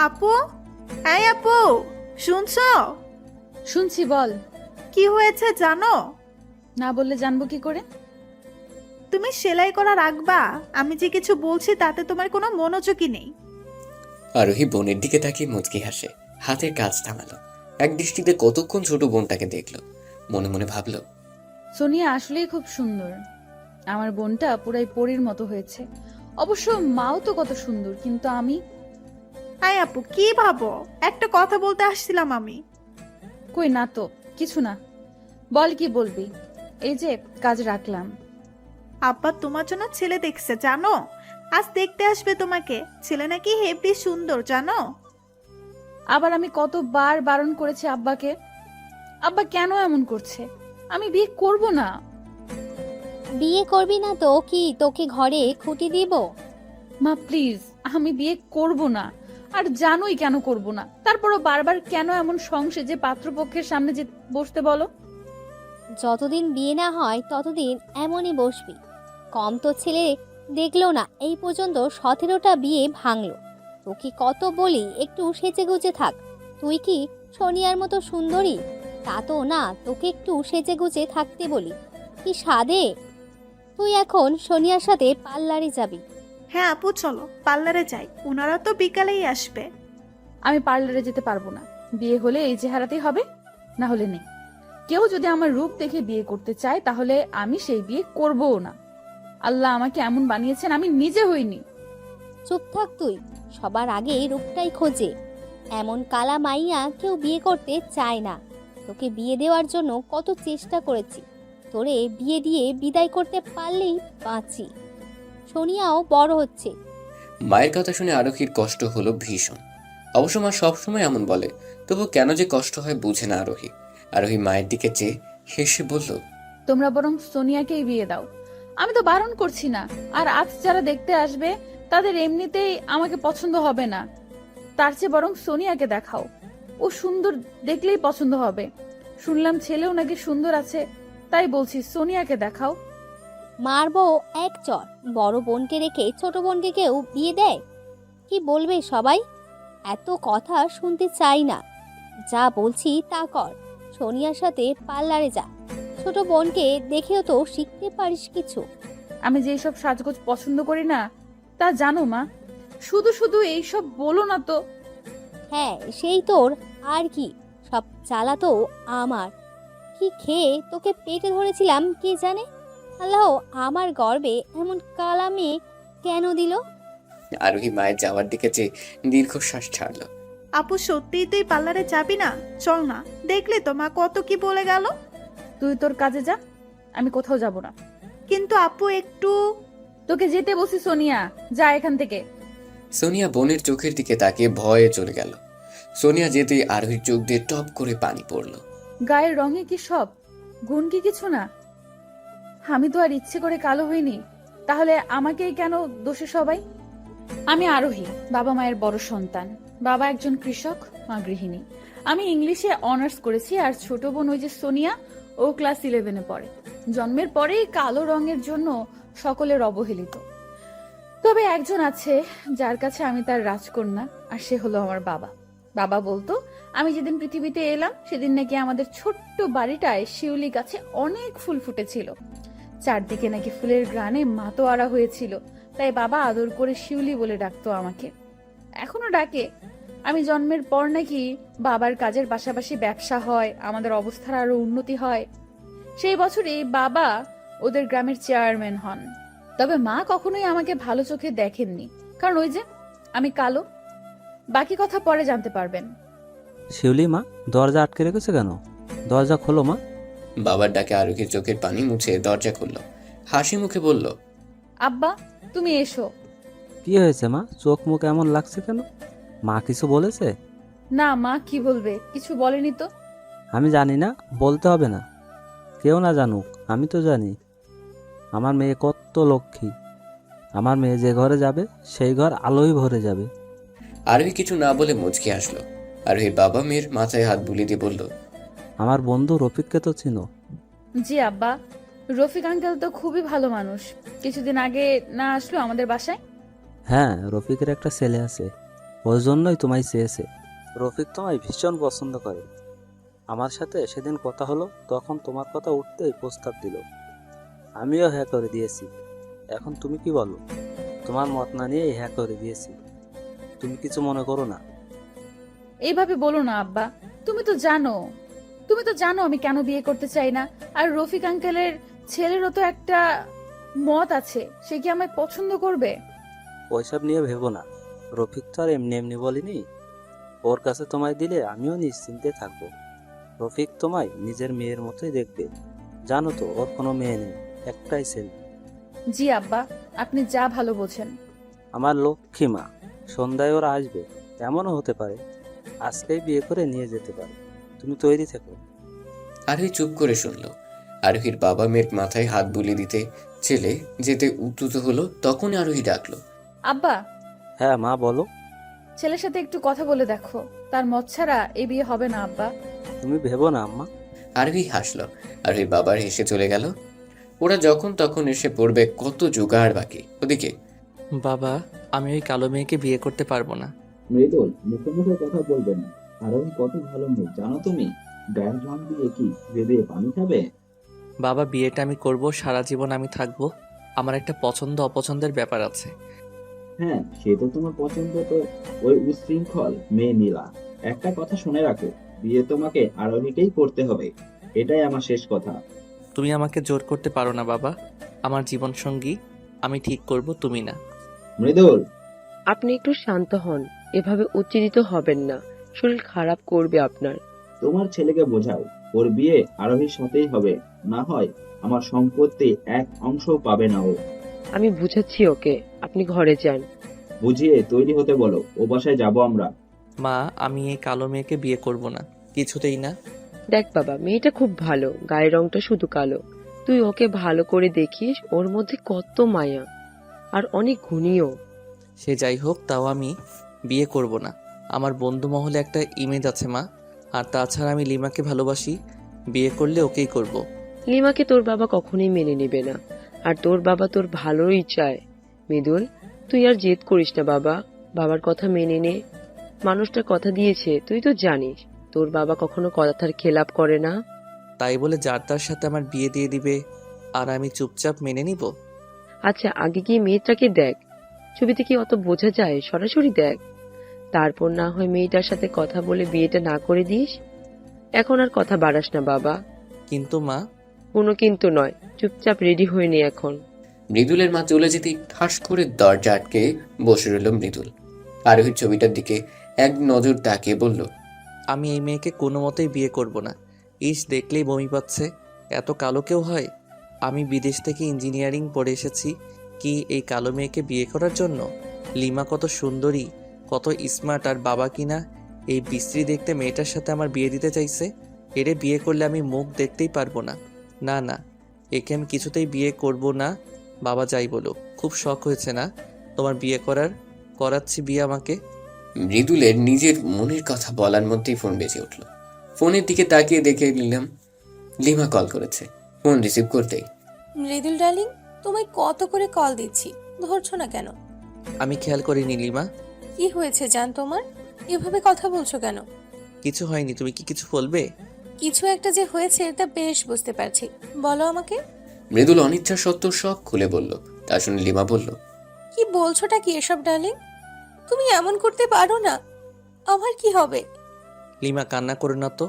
আপু, এই আপু, শুনছো? শুনছি, বল। কি হয়েছে জানো? না বললে জানবো কি করে? তুমি সেলাই করা রাখবা? আমি যে কিছু বলছি তাতে তোমার কোনো মনোযোগই নেই। আরোহী বোনের দিকে তাকিয়ে মুচকি হাসে, হাতের কাজ থামালো। এক দৃষ্টিতে কতক্ষণ ছোট বোনটাকে দেখলো, মনে মনে ভাবলো, সোনিয়া আসলেই খুব সুন্দর। আমার বোনটা পুরাই পরীর মতো হয়েছে। অবশ্য মাও তো কত সুন্দর, কিন্তু আমি এই আপু, কি ভাবো? একটা কথা বলতে আসছিলাম আমি। কই না তো, কিছু না। বল, কি বলবি? এই যে কাজ রাখলাম। আব্বা তোমার জন্য ছেলে দেখছে জানো? আজ দেখতে আসবে তোমাকে। ছেলে নাকি হেব্বি সুন্দর জানো? আবার আমি কতবার বারণ করেছি আব্বাকে। আব্বা কেন এমন করছে? আমি বিয়ে করব না। বিয়ে করবি না তো কি তোকে ঘরে খুঁটি দিব? মা প্লিজ, আমি বিয়ে করব না। আর জানোই কেন করব না। তারপরও বারবার কেন এমন সংশয় যে পাত্রপক্ষের সামনে যে বসতে বলো? যতদিন বিয়ে না হয় ততদিন এমনই বসবি। কম তো ছেলে দেখলো না এই পর্যন্ত 17টা বিয়ে ভাঙলো। তোকে কত বলি একটু সেজেগুজে থাক। তুই কি সোনিয়ার মতো সুন্দরী? তা তো না, তোকে একটু সেজেগুজে থাকতে বলি। কি সাদে! তুই এখন সোনিয়ার সাথে পার্লারে যাবি। হ্যাঁ আপু, চলো পার্লারে যাই। ওনারা তো বিকালেই আসবে। আমি পার্লারে যেতে পারবো না। বিয়ে হলে এই চেহারাতেই হবে, না হলে নেই। কেউ যদি আমার রূপ দেখে বিয়ে করতে চায় তাহলে আমি সেই বিয়ে করবও না। আল্লাহ আমাকে এমন বানিয়েছেন, আমি নিজে হইনি। চুপ থাক তুই। সবার আগে রূপটাই খোঁজে। এমন কালা মাইয়া কেউ বিয়ে করতে চায় না। তোকে বিয়ে দেওয়ার জন্য কত চেষ্টা করেছি। তোরে বিয়ে দিয়ে বিদায় করতে পারলেই বাঁচি। সোনিয়াও বড় হচ্ছে। মায়ের কথা শুনে আরোহীর কষ্ট হলো ভীষণ। অবশ্য মা সবসময় এমন বলে, তবু কেন যে কষ্ট হয় বুঝে না আরোহী। আরোহী মায়ের দিকে চেয়ে হেসে বলল, তোমরা বরং সোনিয়াকেই বিয়ে দাও। আমি তো বারণ করছি না। আর আজ যারা দেখতে আসবে তাদের এমনিতেই আমাকে পছন্দ হবে না। তার চেয়ে বরং সোনিয়াকে দেখাও। ও সুন্দর, দেখলেই পছন্দ হবে। শুনলাম ছেলেও নাকি সুন্দর আছে, তাই বলছি সোনিয়াকে দেখাও। মারবো এক চর। বড় বোনকে রেখে ছোট বোনকে কেউ বিয়ে দেয়? কি বলবে সবাই? এত কথা শুনতে চাই না। যা বলছি তা কর। সোনিয়ার সাথে পার্লারে যা। ছোট বোনকে দেখেও তো শিখতে পারিস কিছু। আমি যে এইসব সাজগোজ পছন্দ করি না তা জানো মা। শুধু শুধু এইসব বলো না তো। হ্যাঁ, সেই তোর। আর কি, সব জ্বালা তো আমার। কি খেয়ে তোকে পেটে ধরেছিলাম কে জানে। আল্লাহ আমার গর্বে এমন কালা মেয়ে কেন দিল? আরোহী মায়ের যাওয়ার দিকে চেয়ে দীর্ঘশ্বাস ছাড়লো। আপু, সত্যিই তুই পার্লারে যাবি না? চল না। দেখলি তো মা কত কি বলে গেল। তুই তোর কাজে যা, আমি কোথাও যাব না। কিন্তু আপু একটু। তোকে যেতে বসি সোনিয়া, যা এখান থেকে। সোনিয়া বোনের চোখের দিকে তাকিয়ে ভয়ে চলে গেল। সোনিয়া যেতেই আরোহীর চোখ দিয়ে টপ করে পানি পড়লো। গায়ের রঙে কি সব, গুণ কি কিছু না? আমি তো আর ইচ্ছে করে কালো হইনি, তাহলে আমাকেই কেন দোষে সবাই? আমি আরোহী, বাবা মায়ের বড় সন্তান। বাবা একজন কৃষক, মা গৃহিণী। আমি ইংলিশে অনার্স করেছি, আর ছোট বোন ওই যে সোনিয়া, ও ক্লাস 11-এ পড়ে। জন্মের পরেই কালো রঙের জন্য সকলের অবহেলিত। তবে একজন আছে যার কাছে আমি তার রাজকন্যা, আর সে হলো আমার বাবা। বাবা বলতো আমি যেদিন পৃথিবীতে এলাম সেদিন নাকি আমাদের ছোট্ট বাড়িটায় শিউলি গাছে অনেক ফুল ফুটেছিল। চারদিকে নাকি ফুলের গ্রানে মাতোয়ারা হয়েছিল, তাই বাবা আদর করে শিউলি বলে ডাকতো আমাকে। এখনো ডাকে। আমি জন্মের পর নাকি বাবার কাজের পাশাপাশি ব্যবসা হয়, আমাদের অবস্থার আরো উন্নতি হয়। সেই বছরই বাবা ওদের গ্রামের চেয়ারম্যান হন। তবে মা কখনোই আমাকে ভালো চোখে দেখেননি, কারণ ওই যে আমি কালো। বাকি কথা পরে জানতে পারবেন। শিউলি মা, দরজা আটকে রেখেছে কেন? দরজা খোলো মা। বাবার ডাকে আরোহীর চোখের পানি মুছে দরজা খুলল, হাসি মুখে বলল, আব্বা, তুমি এসো। কি হয়েছে মা, চোখ মুখ এমন লাগছে কেন? মা কিছু বলেছে? না, মা কি বলবে, কিছু বলেনি তো। আমি জানি না, বলতে হবে না। কেউ না জানুক, আমি তো জানি। আমার মেয়ে কত লক্ষ্মী। আমার মেয়ে যে ঘরে যাবে সেই ঘর আলোয় ভরে যাবে। আরোহী কিছু না বলে মুচকি আসলো। আরোহীর বাবা মেয়ের মাথায় হাত বুলিয়ে দিয়ে বলল, আমার বন্ধু রফিককে তো চিনো? জি আব্বা, রফিক আঙ্কেল তো খুবই ভালো মানুষ। কিছুদিন আগে না আসলো আমাদের বাসায়? হ্যাঁ, রফিকের একটা ছেলে আছে, ওর জন্যই তোমায় চেয়েছে। রফিক তোমায় ভীষণ পছন্দ করে। আমার সাথে সেদিন কথা হলো, তখন তোমার কথা উঠতেই প্রস্তাব দিল। আমিও হ্যাঁ করে দিয়েছি। এখন তুমি কি বলো? তোমার মত না নিয়েই হ্যাঁ করে দিয়েছি। তুমি কিছু মনে করো না। এইভাবে বলো না আব্বা। তুমি তো জানো আমি কেন বিয়ে করতে চাই না। আর রফিক আঙ্কেলের ছেলেরও তো একটা মত আছে, সে কি আমায় পছন্দ করবে? ওইসব নিয়ে ভেবো না। রফিক তো আর এমনি এমনি বলিনি। ওর কাছে তোমায় দিলে আমিও নিশ্চিন্তে থাকবো। রফিক তোমায় নিজের মেয়ের মতোই দেখবে। জানো তো, ওর কোনো মেয়ে নেই, একটাই ছেলে। জি আব্বা, আপনি যা ভালো বোঝেন। আমার লক্ষ্মী মা। সন্ধ্যায় ওরা আসবে। এমনও হতে পারে আজকেই বিয়ে করে নিয়ে যেতে পারে। তুমি তৈরি থেকো। আরোহী চুপ করে শুনল। আরোহীর বাবা মেয়ের মাথায় হাত বুলিয়ে দিতে ছেলে যেতে উদ্যত হলো, তখন আরোহী ডাকলো। আব্বা, হ্যাঁ মা, বলো। ছেলের সাথে একটু কথা বলে দেখো, তার মত ছাড়া এই বিয়ে হবে না আব্বা। তুমি ভেবো না আম্মা। আরোহী হাসলো। আরোহী বাবার হেসে চলে গেল। ওরা যখন তখন এসে পড়বে, কত জোগাড় বাকি। ওদিকে বাবা, আমি ওই কালো মেয়েকে বিয়ে করতে পারবো না। মৃদুল, মুখে মুখে কথা বলবে না। আরোহী কত ভালো মেয়ে জানো তুমি? গায়ের রং দিয়ে কি ভেবে পানি খাবে? বাবা, বিয়েটা আমি করব, সারা জীবন আমি থাকবো। আমার একটা পছন্দ অপছন্দের ব্যাপার আছে। হ্যাঁ, সে তো তোমার পছন্দ, তো ওই উচ্ছৃঙ্খল মেয়ে নীলা। একটা কথা শুনে রাখো, বিয়ে তোমাকে আরোহীকেই করতে হবে। এটাই আমার শেষ কথা। তুমি আমাকে জোর করতে পারো না বাবা। আমার জীবন সঙ্গী আমি ঠিক করব, তুমি না। মৃদুল, আপনি একটু শান্ত হন। এভাবে উত্তেজিত হবেন না, শরীর খারাপ করবে আপনার। তোমার ছেলেকে বোঝাও, ওর বিয়ে আরোহীর সাথেই হবে। না হয় আমার সম্পত্তি এক অংশও পাবে না ও। আমি বুঝাচ্ছি ওকে, আপনি ঘরে যান। বুঝিয়ে তৈরি হতে বলো, ও বাসায় যাবো আমরা। মা, আমি এই কালো মেয়েকে বিয়ে করব না, কিছুতেই না। দেখ বাবা, মেয়েটা খুব ভালো, গায়ের রংটা শুধু কালো। তুই ওকে ভালো করে দেখিস, ওর মধ্যে কত মায়া, আর অনেক গুণীও। সে যাই হোক, তাও আমি বিয়ে করব না। আমার বন্ধু মহলে একটা ইমেজ আছে মা। আর তাছাড়া আমি লিমাকে ভালোবাসি। বিয়ে করলে ওকেই করব। লিমাকে তোর বাবা কখনোই মেনে নেবে না, আর তোর বাবা তোর ভালোই চায়। মৃদুল, তুই আর জেদ করিস না বাবা, বাবার কথা মেনে নে। মানুষটা কথা দিয়েছে, তুই তো জানিস তোর বাবা কখনো কথার খেলাপ করে না। তাই বলে যার তার সাথে আমার বিয়ে দিয়ে দিবে আর আমি চুপচাপ মেনে নিব? আচ্ছা, আগে গিয়ে মেয়েটাকে দেখ। ছবিতে কি অত বোঝা যায়? সরাসরি দেখ, তারপর না হয় মেয়েটার সাথে কথা বলে বিয়েটা না করে দিস। এখন আর কথা বাড়াস না বাবা। কিন্তু মা। কোনো কিন্তু নয়, চুপচাপ রেডি হয়ে নে এখন। মৃদুলের মা চলে যেতেই ঠাস করে দরজা আটকে বসে রইল মৃদুল। আরোহীর ছবিটার দিকে এক নজর তাকিয়ে বলল, আমি এই মেয়েকে কোনো মতেই বিয়ে করব না। ইস, দেখলেই বমি পাচ্ছে। এত কালো কেউ হয়? আমি বিদেশ থেকে ইঞ্জিনিয়ারিং পড়ে এসেছি কি এই কালো মেয়েকে বিয়ে করার জন্য? লিমা কত সুন্দরী, কত স্মার্ট, আর বাবা কিনা এই বিশ্রী দেখতে মেয়েটার সাথে আমার বিয়ে দিতে চাইছে। এরে বিয়ে করলে আমি মুখ দেখতেই পারবো না। না না, একে আমি কিছুতেই বিয়ে করব না। বাবা যাই বলো, খুব শখ হয়েছে না তোমার বিয়ে করাচ্ছি বিয়ে আমাকে। মৃদুলের নিজের মনের কথা বলার মধ্যেই ফোন বেজে উঠল। ফোনের দিকে তাকিয়ে দেখে নিলাম লিমা কল করেছে। ফোন রিসিভ করতেই, মৃদুল ডার্লিং, তোমায় কত করে কল দিচ্ছি, ধরছো না কেন? আমি খেয়াল করিনি লিমা। কি হয়েছে জান তোমার? এভাবে কথা বলছো কেন? কিছু হয়নি, তুমি কি কিছু বলবে? কিছু একটা যে হয়েছে তা বেশ বুঝতে পারছি, বলো আমাকে। মৃদুল অনিচ্ছা সত্ত্বেও সব খুলে বলল। তা শুনে লিমা বলল, কি বলছোটা কি এসব ডার্লিং? তুমি এমন করতে পারো না। আমার কি হবে? লিমা, কান্না করো না তো।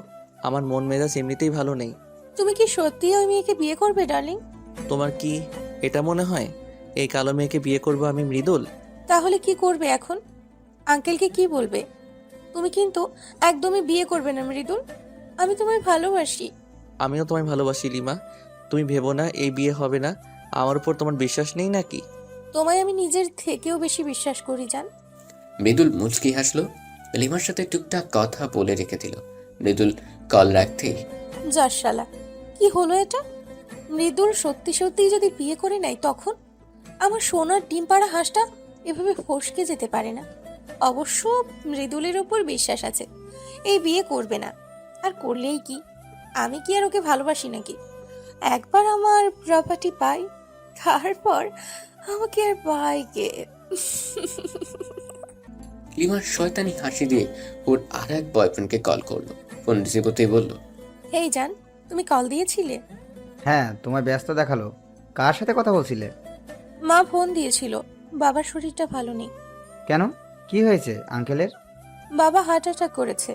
আমার মন মেজাজ এমনিতেই ভালো নেই। তুমি কি সত্যি ওই মেয়েকে বিয়ে করবে ডার্লিং? তোমার কি এটা মনে হয় এই কালো মেয়েকে বিয়ে করবো আমি মৃদুল? তাহলে কি করবে এখন? আঙ্কেলকে কি বলবে? তুমি কিন্তু একদমই বিয়ে করবে না মৃদুল। আমি তোমায় ভালোবাসি। আমিও তোমায় ভালোবাসি লিমা। তুমি ভেবো না এই বিয়ে হবে না। আমার উপর তোমার বিশ্বাস নেই নাকি? তোমায় আমি নিজের থেকেও বেশি বিশ্বাস করি জান। মৃদুল মুচকি হাসলো। লিমার সাথে টুকটাক কথা বলে রেখে দিল। মৃদুল কল রাখতেই, যার শালা, কি হলো এটা? মৃদুল সত্যি সত্যিই যদি বিয়ে করে নেয়, তখন আমার সোনার ডিম পাড়া হাঁসটা এভাবে ফসকে যেতে পারে না। অবশ্য মৃদুলের ওপর বিশ্বাস আছে, এই বিয়ে করবে না। আর করলেই কি, আমি কি আর ওকে ভালোবাসি নাকি? একবার আমার প্রপার্টি পাই, তারপর আমাকে আর পাই কে? লিমা শয়তানি হাসি দিয়ে ওর আর এক বয়ফ্রেন্ডকে কল করলো। ফোন রিসিভ করতেই বলল, এই জান, তুমি কল দিয়েছিলে? হ্যাঁ, তোমায় ব্যস্ত দেখালো। কার সাথে কথা বলছিলে? মা ফোন দিয়েছিল, বাবার শরীরটা ভালো নেই। কেন, কি হয়েছে আঙ্কেলের? বাবা হার্ট অ্যাটাক করেছে,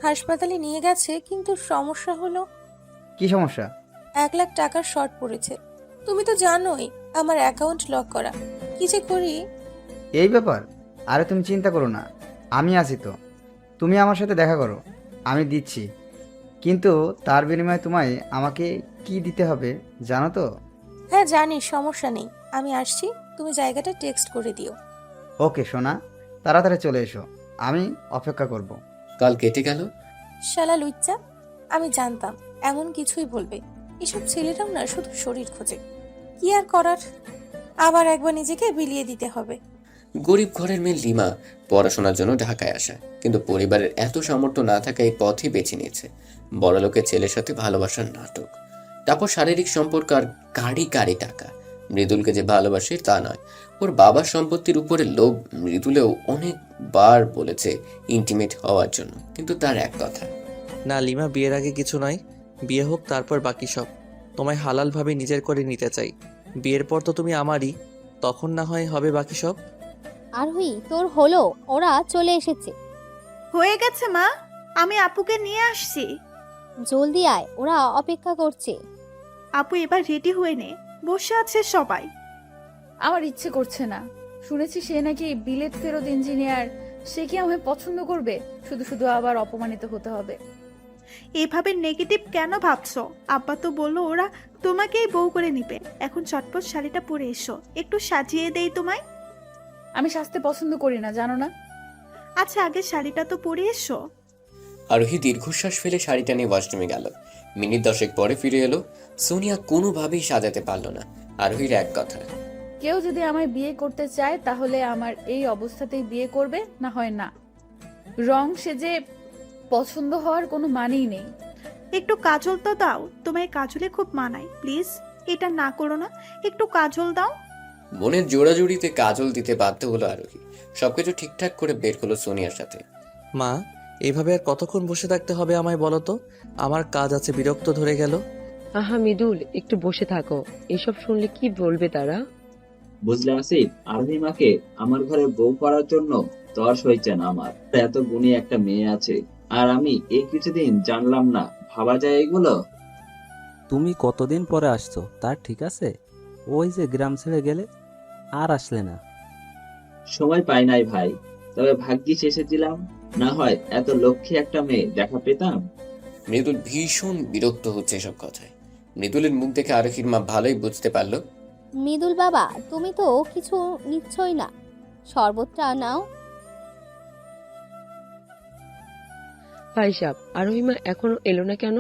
হাসপাতালে নিয়ে গেছে, কিন্তু সমস্যা হলো কি সমস্যা? 1 লাখ টাকার শর্ট পড়েছে। তুমি তো জানোই আমার অ্যাকাউন্ট লক করা, কি যে করি। এই ব্যাপার? আরে তুমি চিন্তা করো না, আমি আছি তো। তুমি আমার সাথে দেখা করো, আমি দিচ্ছি। কিন্তু তার বিনিময়ে তোমায় আমাকে কি দিতে হবে জানো তো? হ্যাঁ জানি, সমস্যা নেই, আমি আসছি, তুমি জায়গাটা টেক্সট করে দিও। ওকে সোনা, তাড়াতাড়ি চলে এসো, আমি অপেক্ষা করব। কাল কেটে গেল। শালা লুচ্চা, আমি জানতাম এমন কিছুই বলবে। এসব ছেলেরাও না শুধু শরীর খোঁজে, কি আর করার, আবার একবার নিজেকে বিলিয়ে দিতে হবে। গরিব ঘরের মেয়ে লিমা পড়াশোনার জন্য ঢাকায় আসে, কিন্তু পরিবারের এত সামর্থ্য না থাকা এই পথই বেছে নিয়েছে। বড়লোকের ছেলের সাথে ভালোবাসার নাটক, তারপর শারীরিক সম্পর্ক আর গাড়ি গাড়ি টাকা। মৃদুলকে যে ভালোবাসে তা নয়, ওর বাবার সম্পত্তির উপরে লোভ। মৃদুলেও অনেকবার বলেছে ইন্টিমেট হওয়ার জন্য, কিন্তু তার এক কথা, না লিমা, বিয়ের আগে কিছু নয়, বিয়ে হোক তারপর বাকি সব। তোমায় হালালভাবে নিজের করে নিতে চাই। বিয়ের পর তো তুমি আমারই, তখন না হয় হবে বাকি সব। আরোহী, তোর হলো, ওরা চলে এসেছে। হয়ে গেছে মা, আমি আপুকে নিয়ে আসছি। জলদি আয়, ওরা অপেক্ষা করছে। আপু এবার রেডি হয়ে নে, বসে আছে সবাই। আমার ইচ্ছে করছে না। শুনেছি সে নাকি বিলেত ফেরত ইঞ্জিনিয়ার। সে কি আমায় পছন্দ করবে? শুধু শুধু আবার অপমানিত হতে হবে। এভাবে নেগেটিভ কেন ভাবছো? আব্বা তো বললো ওরা তোমাকেই বউ করে নিবে। এখন চটপট শাড়িটা পরে এসো, একটু সাজিয়ে দেই তোমায়। আমি সাজতে পছন্দ করি না, জানো না? আচ্ছা আগে শাড়িটা তো পরে এসো। আরোহী দীর্ঘশ্বাস ফেলে শাড়িটা নিয়ে ওয়াশরুমে গেল। মিনিট 10 পরে ফিরে এলো। সোনিয়া কোনোভাবেই সাজাতে পারল না। আরোহীর এক কথা, কেউ যদি আমায় বিয়ে করতে চায় তাহলে আমার এই অবস্থাতেই বিয়ে করবে, না হয় না। রং সেজে পছন্দ হওয়ার কোনো মানেই নেই। একটু কাজল তো দাও, তোমায় কাজলে খুব মানায়। প্লিজ এটা না করো না, একটু কাজল দাও। মনের জোড়াজুড়িতে কাজল দিতে বাধ্য হলো আরোহী। সবকিছু ঠিকঠাক করে বের হলো সোনিয়ার সাথে। মা, এভাবে আর কতক্ষণ বসে থাকতে হবে আমায় বলো তো? আমার কাজ আছে, বিরক্ত ধরে গেল। আহা মৃদুল, একটু বসে থাকো, এসব শুনলে কি বলবে তারা? বুঝলে আসিফ, আরোহী মাকে আমার ঘরে বউ করার জন্য তর সইছে না আমার। এত গুণী একটা মেয়ে আছে, আর আমি এই কিছুদিন জানলাম না। ভাবা যায় এগুলো? তুমি কতদিন পরে আসছো তার ঠিক আছে? ওই যে গ্রাম ছেড়ে গেলে আর আসলে না। সময় পাই নাই ভাই, তবে ভাগ্যিস এসেছিলাম, না হয় এত লক্ষ্মী একটা মেয়ে দেখা পেতাম। মৃদুল ভীষণ বিরক্ত হচ্ছে এসব কথায়। মৃদুলের মুখ দেখে আরোহীর মা ভালোই বুঝতে পারলো। মৃদুল বাবা, তুমি তো কিছু নিচ্ছই না, শরবতটা নাও। ভাই সাহেব, আরোহিমা এখনো এলো না কেন?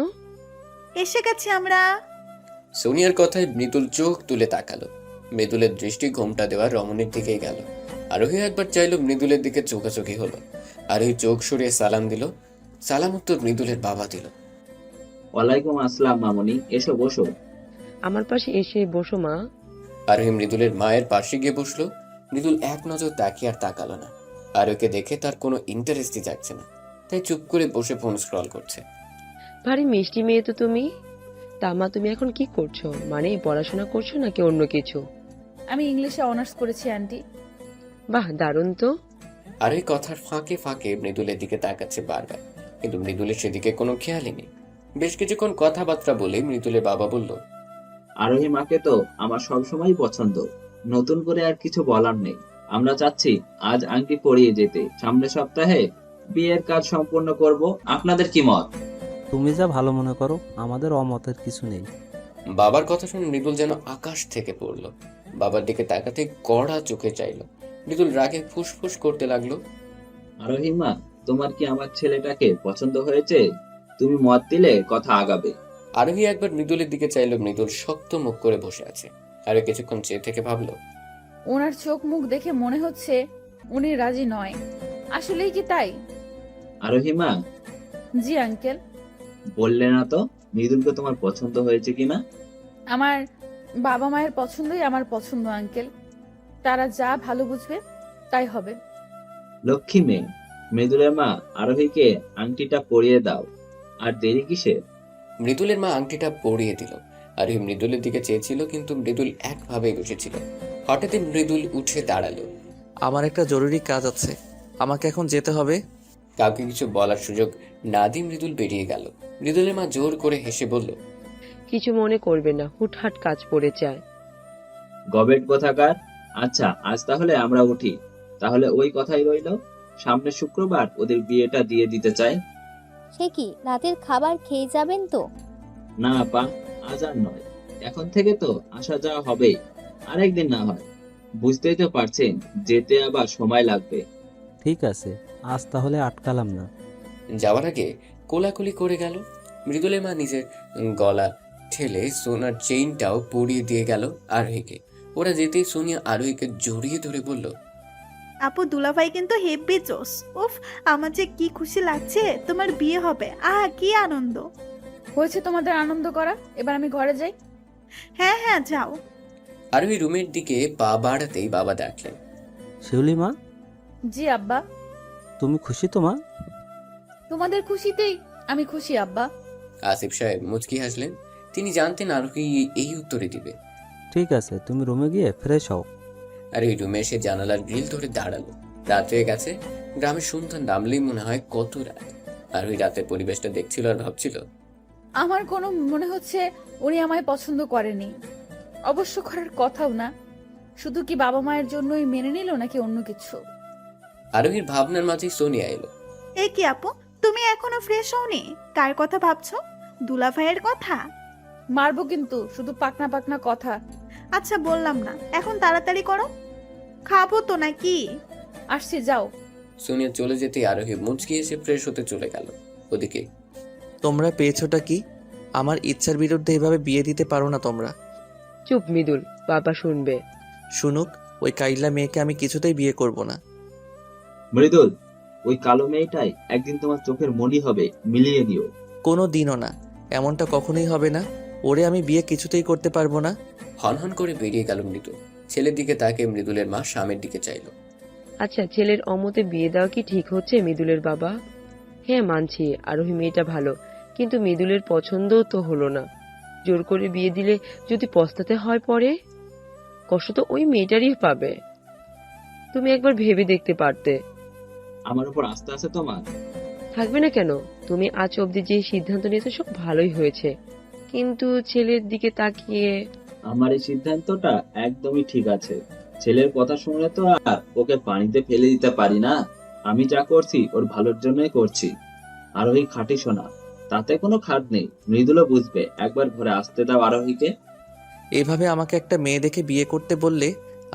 এসে গেছি আমরা। সোনিয়ার কথায় মৃদুল চোখ তুলে তাকালো। মৃদুলের দৃষ্টি ঘোমটা দেওয়া রমণীর দিকেই গেল। আরোহী একবার চাইলো, মৃদুলের দিকে চোখাচোখি হলো। আরোহী চোখ সরিয়ে সালাম দিল। সালাম উত্তর মৃদুলের বাবা দিল। ওয়ালাইকুম আসসালাম মামনি, এসো বসো। আমার পাশে এসে বসো মা। আরোহী মৃদুলের মায়ের পাশে গিয়ে বসলো। মৃদুল এক নজর তাকিয়ে আর তাকালো না। আরোহীকে দেখে তার কোনো ইন্টারেস্টই যাচ্ছে না, তাই চুপ করে বসে ফোন স্ক্রল করছে। ভারী মিষ্টি মেয়ে তো তুমি। তা মা, তুমি এখন কি করছো? মানে পড়াশোনা করছো নাকি অন্য কিছু? আমি ইংলিশে অনার্স করেছি আন্টি। বাহ, দারুণ তো। আর এই কথার ফাঁকে ফাঁকে মৃদুলের দিকে তাকাচ্ছে বারবার, কিন্তু মৃদুলের সেদিকে কোনো খেয়ালই নেই। বেশ কিছুক্ষণ কথাবার্তা বলে মৃদুলের বাবা বলল, আরোহী মাকে তো আমার সবসময় পছন্দ, নতুন করে আর কিছু বলার নেই। আমরা চাচ্ছি আজ আংটি পরিয়ে যেতে, সামনের সপ্তাহে বিয়ের কাজ সম্পূর্ণ করব। আপনাদের কি মত? তুমি যা ভালো মনে করো, আমাদের অমতের কিছু নেই। বাবার কথা শুনে মৃদুল যেন আকাশ থেকে পড়লো। বাবার দিকে তাকাতে কড়া চোখে চাইলো। মৃদুল রাগে ফুসফুস করতে লাগলো, আরোহী মা, তোমার কি আমার ছেলেটাকে পছন্দ হয়েছে? তুমি মত দিলে কথা আগাবে। আরোহী একবার মৃদুলের দিকে চাইলো। মৃদুল শক্ত মুখ করে বসে আছে। আরো কিছুক্ষণ চেয়ে থেকে ভাবলো, ওনার চোখ মুখ দেখে মনে হচ্ছে উনি রাজি নয়। আসলেই কি তাই? আরোহী মা, জি আঙ্কেল। বললে না তো মৃদুলকে তোমার পছন্দ হয়েছে কিনা? আমার বাবা মায়ের পছন্দই আমার পছন্দ আঙ্কেল। তারা যা ভালো বুঝবে তাই হবে। লক্ষ্মী মেয়ে, মৃদুলের মা আরোহীকে আংটিটা পরিয়ে দাও। আর দেরি কিসে? মৃদুলের মা আংটিটা পরিয়ে দিল। আরোহী মৃদুলের দিকে চেয়েছিল, কিন্তু মৃদুল একভাবেই বসেছিল। হঠাৎই মৃদুল উঠে দাঁড়ালো। আমার একটা জরুরি কাজ আছে, আমাকে এখন যেতে হবে। কাউকে কিছু বলার সুযোগ না দিয়ে মৃদুল বেরিয়ে গেল। মৃদুলের মা জোর করে হেসে বলল, কিছু মনে করবে না, হুটহাট কাজ পড়ে যায়। গবেট কোথাকার। আচ্ছা, আজ তাহলে আমরা উঠি। তাহলে ওই কথাই রইল, সামনের শুক্রবার ওদের বিয়েটা দিয়ে দিতে চাই। সে কি রাতের খাবার খেয়ে যাবেন তো? না আপা, আজ আর নয়। এখন থেকে তো আসা যাওয়া হবেই, আরেকদিন না হয়। বুঝতেই তো পারছেন, যেতে আবার সময় লাগবে। ঠিক আছে, আজ তাহলে আটকালাম না। যাওয়ার আগে কোলাকুলি করে গেল। মৃদুলের মা নিজের গলা ঠেলে সোনার চেইনটাও পরিয়ে দিয়ে গেল আরোহীকে। ওরা যেতেই সোনিয়া আরোহীকে জড়িয়ে ধরে বলল, আপু দুলাভাই কিন্তু হেব্বি জোস। উফ, আমার যে কি খুশি লাগছে, তোমার বিয়ে হবে। কি আনন্দ। হয়েছে তোমাদের আনন্দ করা, এবার আমি ঘরে যাই। হ্যাঁ হ্যাঁ, যাও। আরোহী রুমের দিকে পা বাড়াতেই বাবা ডাকলেন, শিউলি মা, জি আব্বা। তুমি খুশি তো মা? তোমাদের খুশিতেই আমি খুশি আব্বা। আসিফ সাহেব মুচকি হাসলেন। তিনি জানতেন আরোহী এই উত্তরে দিবে। ঠিক আছে, তুমি রুমে গিয়ে ফ্রেশ হও। আর ওই রুমে এসে জানালার গ্রিল ধরে দাঁড়ালো। রাত হয়ে গেছে। গ্রামের সন্ধ্যা নামলেই মনে হয় কত রাত। আর ওই রাতের পরিবেশটা দেখছিল আর ভাবছিল, আমার কোনো মনে হচ্ছে উনি আমায় পছন্দ করেনি। অবশ্য করার কথাও না। শুধু কি বাবা মায়ের জন্যই মেনে নিল নাকি অন্য কিছু? আরোহীর ভাবনার মাঝেই সোনিয়া এলো। এ কি আপু, তুমি এখনো ফ্রেশ হওনি? কার কথা ভাবছো? দুলাভাইয়ের কথা? মারবো কিন্তু, শুধু পাকনা পাকনা কথা। আচ্ছা বললাম না, এখন তাড়াতাড়ি করো। খাবো তো নাকি? আসছি, যাও। সোনিয়া চলে যেতেই আরোহী মুচকি এসে ফ্রেশ হতে চলে গেল। ওদিকে তোমরা পেয়েছোটা কি? আমার ইচ্ছার বিরুদ্ধে এভাবে বিয়ে দিতে পারো না তোমরা। চুপ মৃদুল, বাবা শুনবে। শুনুক, ওই কাইল্লা মেয়েকে আমি কিছুতেই বিয়ে করব না। মৃদুল, ওই কালো মেয়েটাই একদিন তোমার চোখের মণি হবে, মিলিয়ে দিও। কোনো দিনও না, এমনটা কখনোই হবে না। ওরে আমি বিয়ে কিছুতেই করতে পারবো না। হনহন করে বেরিয়ে গেল মৃদুল। ছেলের দিকে তাকে মৃদুলের মা স্বামীর দিকে চাইল। আচ্ছা, ছেলের অমতে বিয়ে দেওয়া কি ঠিক হচ্ছে মৃদুলের বাবা? হ্যাঁ মানছি, আরোহী মেয়েটা ভালো, কিন্তু মৃদুলের পছন্দও তো হলো না। জোর করে বিয়ে দিলে যদি পস্তাতে হয় পরে, কষ্ট তো ওই মেয়েটারই পাবে। তুমি একবার ভেবে দেখতে পারতে। আমার উপর আস্থা আছে তোমার? থাকবে না কেন? তুমি আজ অব্দি যে সিদ্ধান্ত নিয়েছো সব ভালোই হয়েছে, কিন্তু ছেলের দিকে তাকিয়ে। আমার এই সিদ্ধান্তটা একদমই ঠিক আছে। ছেলের কথা শুনলে তো আর ওকে পানিতে ফেলে দিতে পারি না। আমি যা করছি ওর ভালোর জন্যই করছি। আরোহী খাঁটি সোনা, তাতে কোনো খাদ নেই। মৃদুলও বুঝবে। একবার ঘরে আসতে দাও আরোহীকে। এভাবে আমাকে একটা মেয়ে দেখে বিয়ে করতে বললে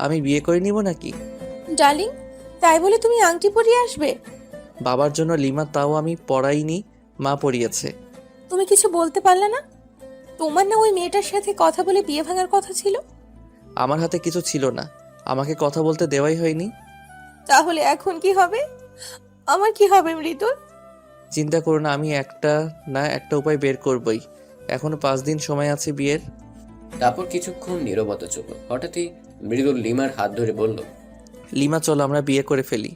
আমি বিয়ে করে নিব নাকি? ডার্লিং, তাই বলে তুমি আংটি পরিয়ে আসবে? বাবার জন্য লিমা, তাও আমি পড়াইনি, মা পড়িয়েছে। তুমি কিছু বলতে পারলে না? তোমার না ওই মেয়েটার সাথে কথা বলে বিয়ে ভাঙার কথা ছিল? আমার হাতে কিছু ছিল না, আমাকে কথা বলতে দেওয়াই হয়নি। তাহলে এখন কি হবে? আমার কি হবে মৃদুল? চিন্তা করো না, আমি একটা না একটা উপায় বের করবই। এখনো 5 দিন সময় আছে বিয়ের। তারপর কিছুক্ষণ নীরবতা চলল। হঠাৎই মৃদুল লিমার হাত ধরে বলল, লিমা চলো আমরা বিয়ে করে ফেলি।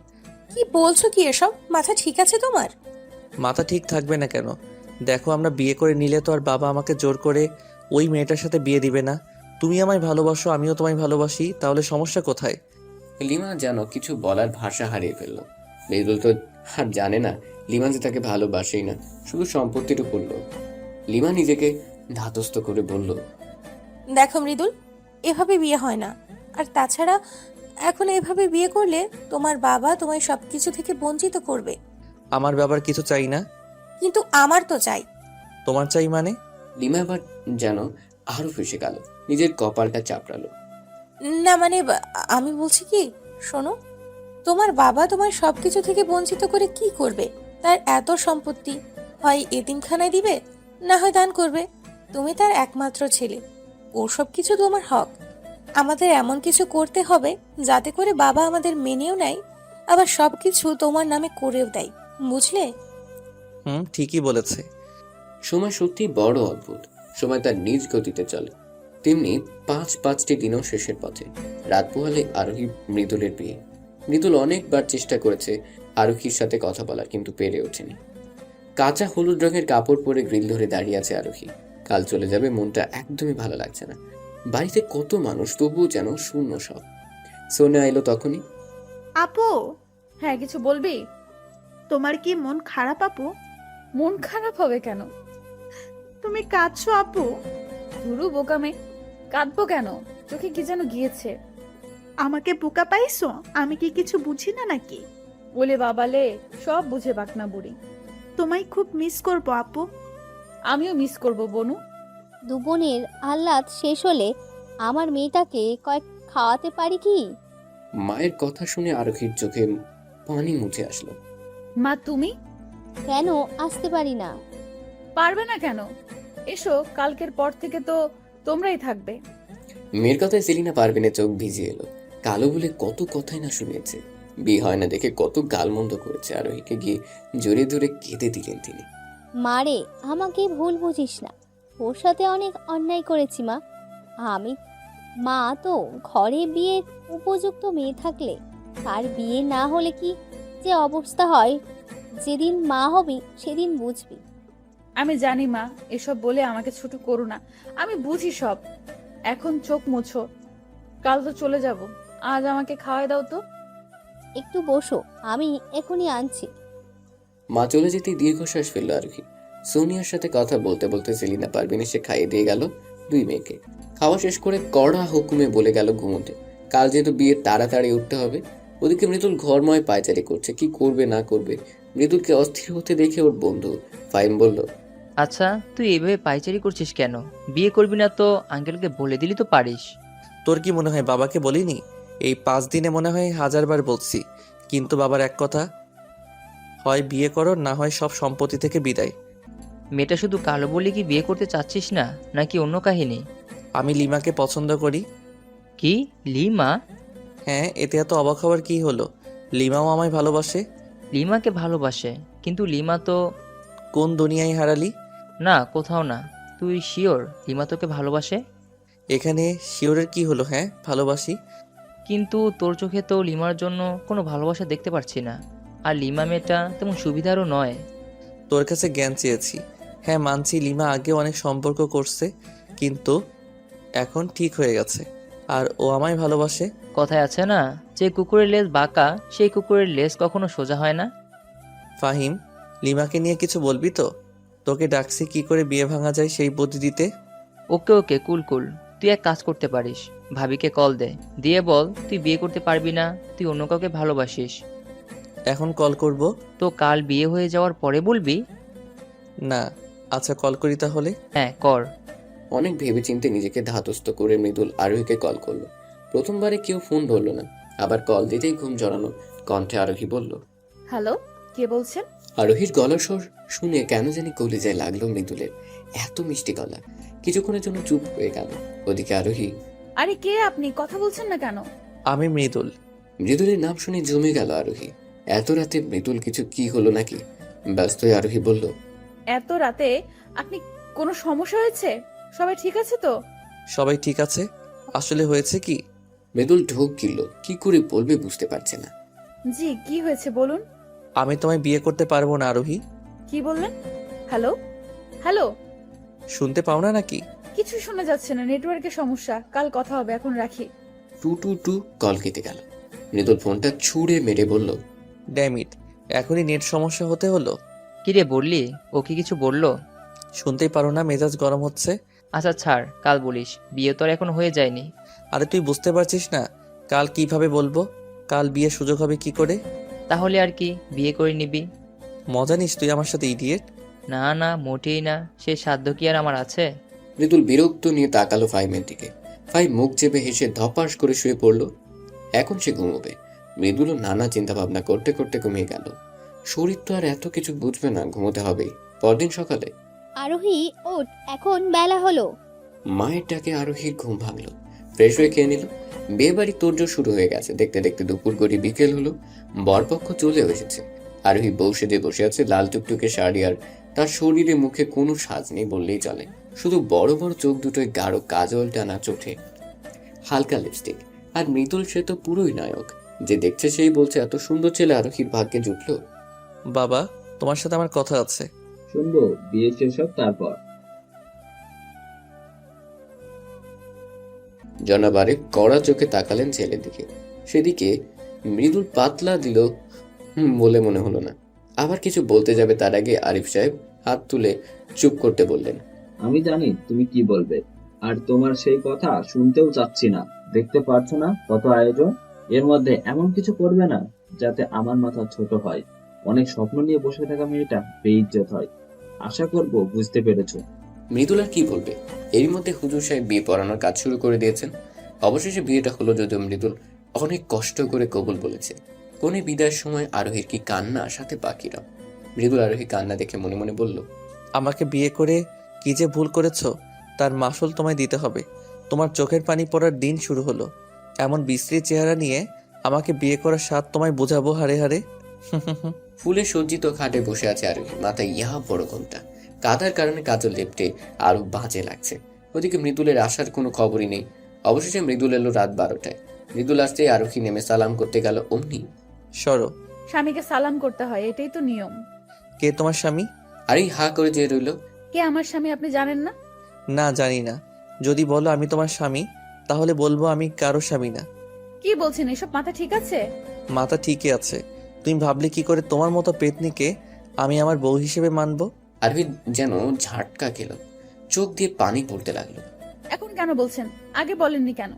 কি বলছো কি এসব? মাথা ঠিক আছে তোমার? মাথা ঠিক থাকবে না কেন? দেখো, আমরা বিয়ে করে নিলে তো আর বাবা আমাকে জোর করে ওই মেয়েটার সাথে বিয়ে দিবে না। তুমি আমায় ভালোবাসো, আমিও তোমায় ভালোবাসি, তাহলে সমস্যা কোথায়? লিমা যেন কিছু বলার ভাষা হারিয়ে ফেলল। মৃদুল তো আর জানে না লিমা যে তাকে ভালোবাসেই না, শুধু সম্পত্তির উপর লোভ। লিমা নিজেকে ধাতস্থ করে বলল, দেখো মৃদুল, এভাবে বিয়ে হয় না। আর তাছাড়া এখন এভাবে বিয়ে করলে তোমার বাবা তোমায় সবকিছু থেকে বঞ্চিত করবে। আমার বাবার কিছু চাই না। কিন্তু আমার তো চাই। তোমার চাই মানে? লিমা এবার যেন আরো ফেসে গেল, নিজের কপালটা চাপড়ালো। না মানে আমি বলছি কি, শোনো, তোমার বাবা তোমার সবকিছু থেকে বঞ্চিত করে কি করবে? তার এত সম্পত্তি হয় এতিমখানায় দিবে, না হয় দান করবে। তুমি তার একমাত্র ছেলে, ও সব কিছু তোমার হক। আমাদের এমন কিছু করতে হবে যাতে করে বাবা আমাদের মেনেও নেয়, আবার সবকিছু তোমার নামে করেও দেয়, বুঝলে? ঠিকই বলেছে। সময় সত্যি বড় অদ্ভুত। সময় তার নিজ গতিতে চলে। তেমনি 5-5টি দিনও শেষের পথে। রাত পোহালে আরোহী মৃদুলের বিয়ে। মৃদুল অনেকবার চেষ্টা করেছে আরোহীর সাথে কথা বলার, কিন্তু পেরে ওঠেনি। কাঁচা হলুদ রঙের কাপড় পরে গ্রিল ধরে দাঁড়িয়ে আছে আরোহী। কাল চলে যাবে, মনটা একদমই ভালো লাগছে না। বাড়িতে কত মানুষ, তবুও যেন শূন্য সব। সোনিয়া এলো তখনই। আপু, হ্যাঁ, কিছু বলবি? তোমার কি মন খারাপ আপু? মন খারাপ হবে কেন? তুমি কাঁদছো আপু? ধুরু বোকামে, কাঁদবো কেন? চোখে কি যেন গিয়েছে। আমাকে বোকা পাইছো? আমি কি কিছু বুঝি না নাকি? বলে বাবালে, সব বুঝে বাকনা বুড়ি। তোমায় খুব মিস করবো আপু। আমিও মিস করব বনু। দু বোনের আহ্লাদ শেষ হলে আমার মেয়েটাকে কয়েক খাওয়াতে পারি কি? মায়ের কথা শুনে আরোহীর চোখে পানি মুছে আসলো। মা তুমি কেন আসতে পারি না? পারবে না কেন? এসো, কালকের পর থেকে তো তোমরাই থাকবে। মেয়ের কথায় সেলিনা পারভিনের চোখ ভিজে এলো। কালো বলে কত কথাই না শুনেছে। বিয়ে হয় না দেখে কত গালমন্দ করেছে। আরোহীকে গিয়ে জোরে ধরে কেঁদে দিলেন তিনি। মারে, আমাকে ভুল বুঝিস না। ওর সাথে অনেক অন্যায় করেছি মা। আমি মা তো ঘরে বিয়ের উপযুক্ত মেয়ে থাকলে তার বিয়ে না হলে কি যে অবস্থা হয়, যেদিন মা হবি সেদিন বুঝবি। আমি জানি মা, এসব বলে আমাকে ছোট করো না। আমি বুঝি সব। এখন চোখ মুছো, কাল তো চলে যাব। আজ আমাকে খাওয়াই দাও তো। একটু বসো, আমি এখনই আনছি। মা চলে যেতেই দীর্ঘশ্বাস ফেললো আরোহী। সোনিয়ার সাথে কথা বলতে বলতে সেলিনা পারভিন এসে খাইয়ে দিয়ে গেল দুই মেয়েকে। খাওয়া শেষ করে কড়া হুকুমে বলে গেল ঘুমোতে। কাল যেহেতু বিয়ে তাড়াতাড়ি উঠতে হবে। ওদিকে মৃদুল ঘরময় পায়চারি করছে, কি করবে না করবে। মৃদুলকে অস্থির হতে দেখে ওর বন্ধু ফাইম বলল, আচ্ছা, তুই এইভাবে পাইচারি করছিস কেন? বিয়ে করবি না তো আঙ্কেলকে বলে দিলি তো পারিস। তোর কি মনে হয় বাবাকে বলিনি? এই 5 দিনে মনে হয় 1000বার বলছি, কিন্তু বাবার এক কথা, হয় বিয়ে করো, না হয় সব সম্পত্তি থেকে বিদায়। মেয়েটা শুধু কালো বলে কি বিয়ে করতে চাচ্ছিস না, নাকি অন্য কাহিনী? আমি লিমাকে পছন্দ করি। কি, লিমা? হ্যাঁ, এতে এত অবাক হওয়ার কি হলো? লিমাও আমায় ভালোবাসে। লিমাকে ভালোবাসে? কিন্তু লিমা তো... কোন দুনিয়ায় হারালি? না, কোথাও না। তুই শিওর লিমা তোকে ভালোবাসে? এখানে শিওরের কি হলো? হ্যাঁ, ভালোবাসি। কিন্তু তোর চোখে তো লিমার জন্য কোনো ভালোবাসা দেখতে পারছি না। আর লিমা মেয়েটা তেমন সুবিধারও নয়। তোর কাছে জ্ঞান চেয়েছি। হ্যাঁ, মানছি লিমা আগে অনেক সম্পর্ক করছে, কিন্তু এখন ঠিক হয়ে গেছে। আর ও আমায় ভালোবাসে। কথায় আছে না, যে কুকুরের লেজ বাঁকা সেই কুকুরের লেজ কখনো সোজা হয় না। ফাহিম, লিমাকে নিয়ে কিছু বলবি তো? তোকে ডাকছি কি করে বিয়ে ভাঙা যায় সেই বুদ্ধি দিতে। ওকে ওকে, কুল কুল। তুই এক কাজ করতে পারিস, ভাবিকে কল দে, দিয়ে বল তুই বিয়ে করতে পারবি না, তুই অন্য কাউকে ভালোবাসিস। এখন কল করব? তো কাল বিয়ে হয়ে যাওয়ার পরে বলবি। না, আচ্ছা কল করি তাহলে। হ্যাঁ, কর। অনেক ভেবেচিন্তে নিজেকে ধাতস্থ করে মৃদুল আরোহীকে কল করলো। প্রথমবারে কেউ ফোন ধরলো না, আবার কল দিতেই ঘুম জড়ানো কণ্ঠে আরোহী বলল, হ্যালো, কে বলছেন? আরোহীর গলার স্বর শুনে কেন জানি কলিজায় লাগলো মৃদুলের। এত মিষ্টি গলা। কিছুক্ষণের জন্য চুপ হয়ে গেল। ওদিকে আরোহী, আরে কে আপনি? কথা বলছেন না কেন? আমি মৃদুল। মৃদুলের নাম শুনে জমে গেল আরোহী। এত রাতে মৃদুল কিছু কি হলো নাকি? ব্যস্ত হয়ে আরোহী বলল, এত রাতে আপনি, কোনো সমস্যা হয়েছে? সবাই ঠিক আছে তো? সবাই ঠিক আছে। আসলে হয়েছে কি? মৃদুল ঢোক গিলল, কি করে বলবে বুঝতে পারছে না। জি, কি হয়েছে বলুন। আমি তোমায় বিয়ে করতে পারবো না আরোহী। কি বললেন? হ্যালো হ্যালো, শুনতে পাও না নাকি? কিছু শোনা যাচ্ছে না, নেটওয়ার্কের সমস্যা। কাল কথা হবে, এখন রাখি। টু টু টু কল কেটে গেল। মৃদুল ফোনটা ছুঁড়ে মেরে বলল, ড্যামিট, এখনই নেট সমস্যা হতে হলো। কিরে বললি? ও কি কিছু বললো? শুনতেই পারো না, মেজাজ গরম হচ্ছে। আচ্ছা ছাড়, কাল বলিস, বিয়ে তো আর এখন হয়ে যায়নি। আরে তুই বুঝতে পারছিস না কাল কিভাবে বলবো? কাল বিয়ের সুযোগ হবে কি করে? তাহলে আর কি, বিয়ে করে নিবি। মজা নিস তুই আমার সাথে, ইডিয়েট। না না, মোটেই না, সে সাধ্য কি আর আমার আছে? মৃদুল বিরক্ত নিয়ে তাকালো ফাইমের দিকে। ফাইম মুখ চেপে হেসে ধপাস করে শুয়ে পড়ল। এখন সে ঘুমোবে। মৃদুলও নানা চিন্তা ভাবনা করতে করতে ঘুমিয়ে গেল। শরীর তো আর এত কিছু বুঝবে না, ঘুমোতে হবেই। পরদিন সকালে, আরোহী ওঠ, এখন বেলা হলো। মায়ের ডাকে আরোহীর ঘুম ভাঙলো। ফ্রেশ হয়ে খেয়ে নিল। বিয়ে বাড়ি তোড়জোড় শুরু হয়ে গেছে। দেখতে দেখতে দুপুর গড়ি বিকেল হলো। বরপক্ষ চলেও এসেছে। আরোহী বউ সেজে বসে আছে, লাল টুকটুকে শাড়ি, আর তার শরীরে মুখে কোনো সাজ নেই বললেই চলে। শুধু বড় বড় চোখ দুটোয় গাঢ় কাজল টানা চোখে হালকা লিপস্টিক। আর মৃদুল সে তো পুরোই নায়ক। যে দেখছে সেই বলছে এত সুন্দর ছেলে আরোহীর ভাগ্যে জুটলো। বাবা, তোমার সাথে আমার কথা আছে। শুনবো, বিয়ে শেষ হোক তারপর। জনাব আরিফ কড়া চোখে তাকালেন ছেলের দিকে। সেদিকে মৃদুল পাতলা দিল বলে মনে হলো না। আবার কিছু বলতে যাবে তার আগে আরিফ সাহেব হাত তুলে চুপ করতে বললেন। আমি জানি তুমি কি বলবে, আর তোমার সেই কথা শুনতেও চাচ্ছি না। দেখতে পারছো না কত আয়োজন, এর মধ্যে এমন কিছু করবে না যাতে আমার মাথা ছোট হয়। অনেক স্বপ্ন নিয়ে বসে থাকা মেয়েটা বেইজ্জত হয়। আশা করব বুঝতে পেরেছো। মৃদুল আর কি বলবে? এরই মধ্যে হুজুর সাহেব বিয়ে পড়ানোর কাজ শুরু করে দিয়েছেন। অবশেষে বিয়েটা হলো, যদিও মৃদুল অনেক কষ্ট করে কবুল বলেছে। কোনে বিদায়ের সময় আরোহীর কি কান্না, সাথে বাকিরা। মৃদুল আরোহী কান্না দেখে মনে মনে বলল, আমাকে বিয়ে করে কি যে ভুল করেছো তার মাসুল তোমায় দিতে হবে। তোমার চোখের পানি পড়ার দিন শুরু হলো। এমন বিশ্রী চেহারা নিয়ে আমাকে বিয়ে করার স্বাদ তোমায় বোঝাবো হারে হারে। ফুলে সজ্জিত খাটে বসে আছে আরোহী, মাথায় ইহা বড় ঘোমটা। কাদার কারণে কাজল লেপটে আরো বাজে লাগছে। ওদিকে মৃদুলের আসার কোনো খবরই নেই। অবশেষে মৃদুল এলো রাত 12টায়। মৃদুল আসতেই আরোহী নেমে সালাম করতে গেল। অমনি সরো। স্বামীকে সালাম করতে হয়, এটাই তো নিয়ম। কে তোমার স্বামী? আরোহী হা করে যে রইল। কে আমার স্বামী আপনি জানেন না? না, জানি না। যদি বলো আমি তোমার স্বামী, তাহলে বলবো আমি কারো স্বামী না। কি বলছেন এসব? মাথা ঠিক আছে? মাথা ঠিকই আছে। তুমি ভাবলে কি করে তোমার মতো পেতনিকে আমি আমার বউ হিসেবে মানবো? আরোহী যেন ঝাটকা খেল, চোখ দিয়ে পানি পড়তে লাগলো। এখন কেন বলছেন? আগে বলেননি কেন?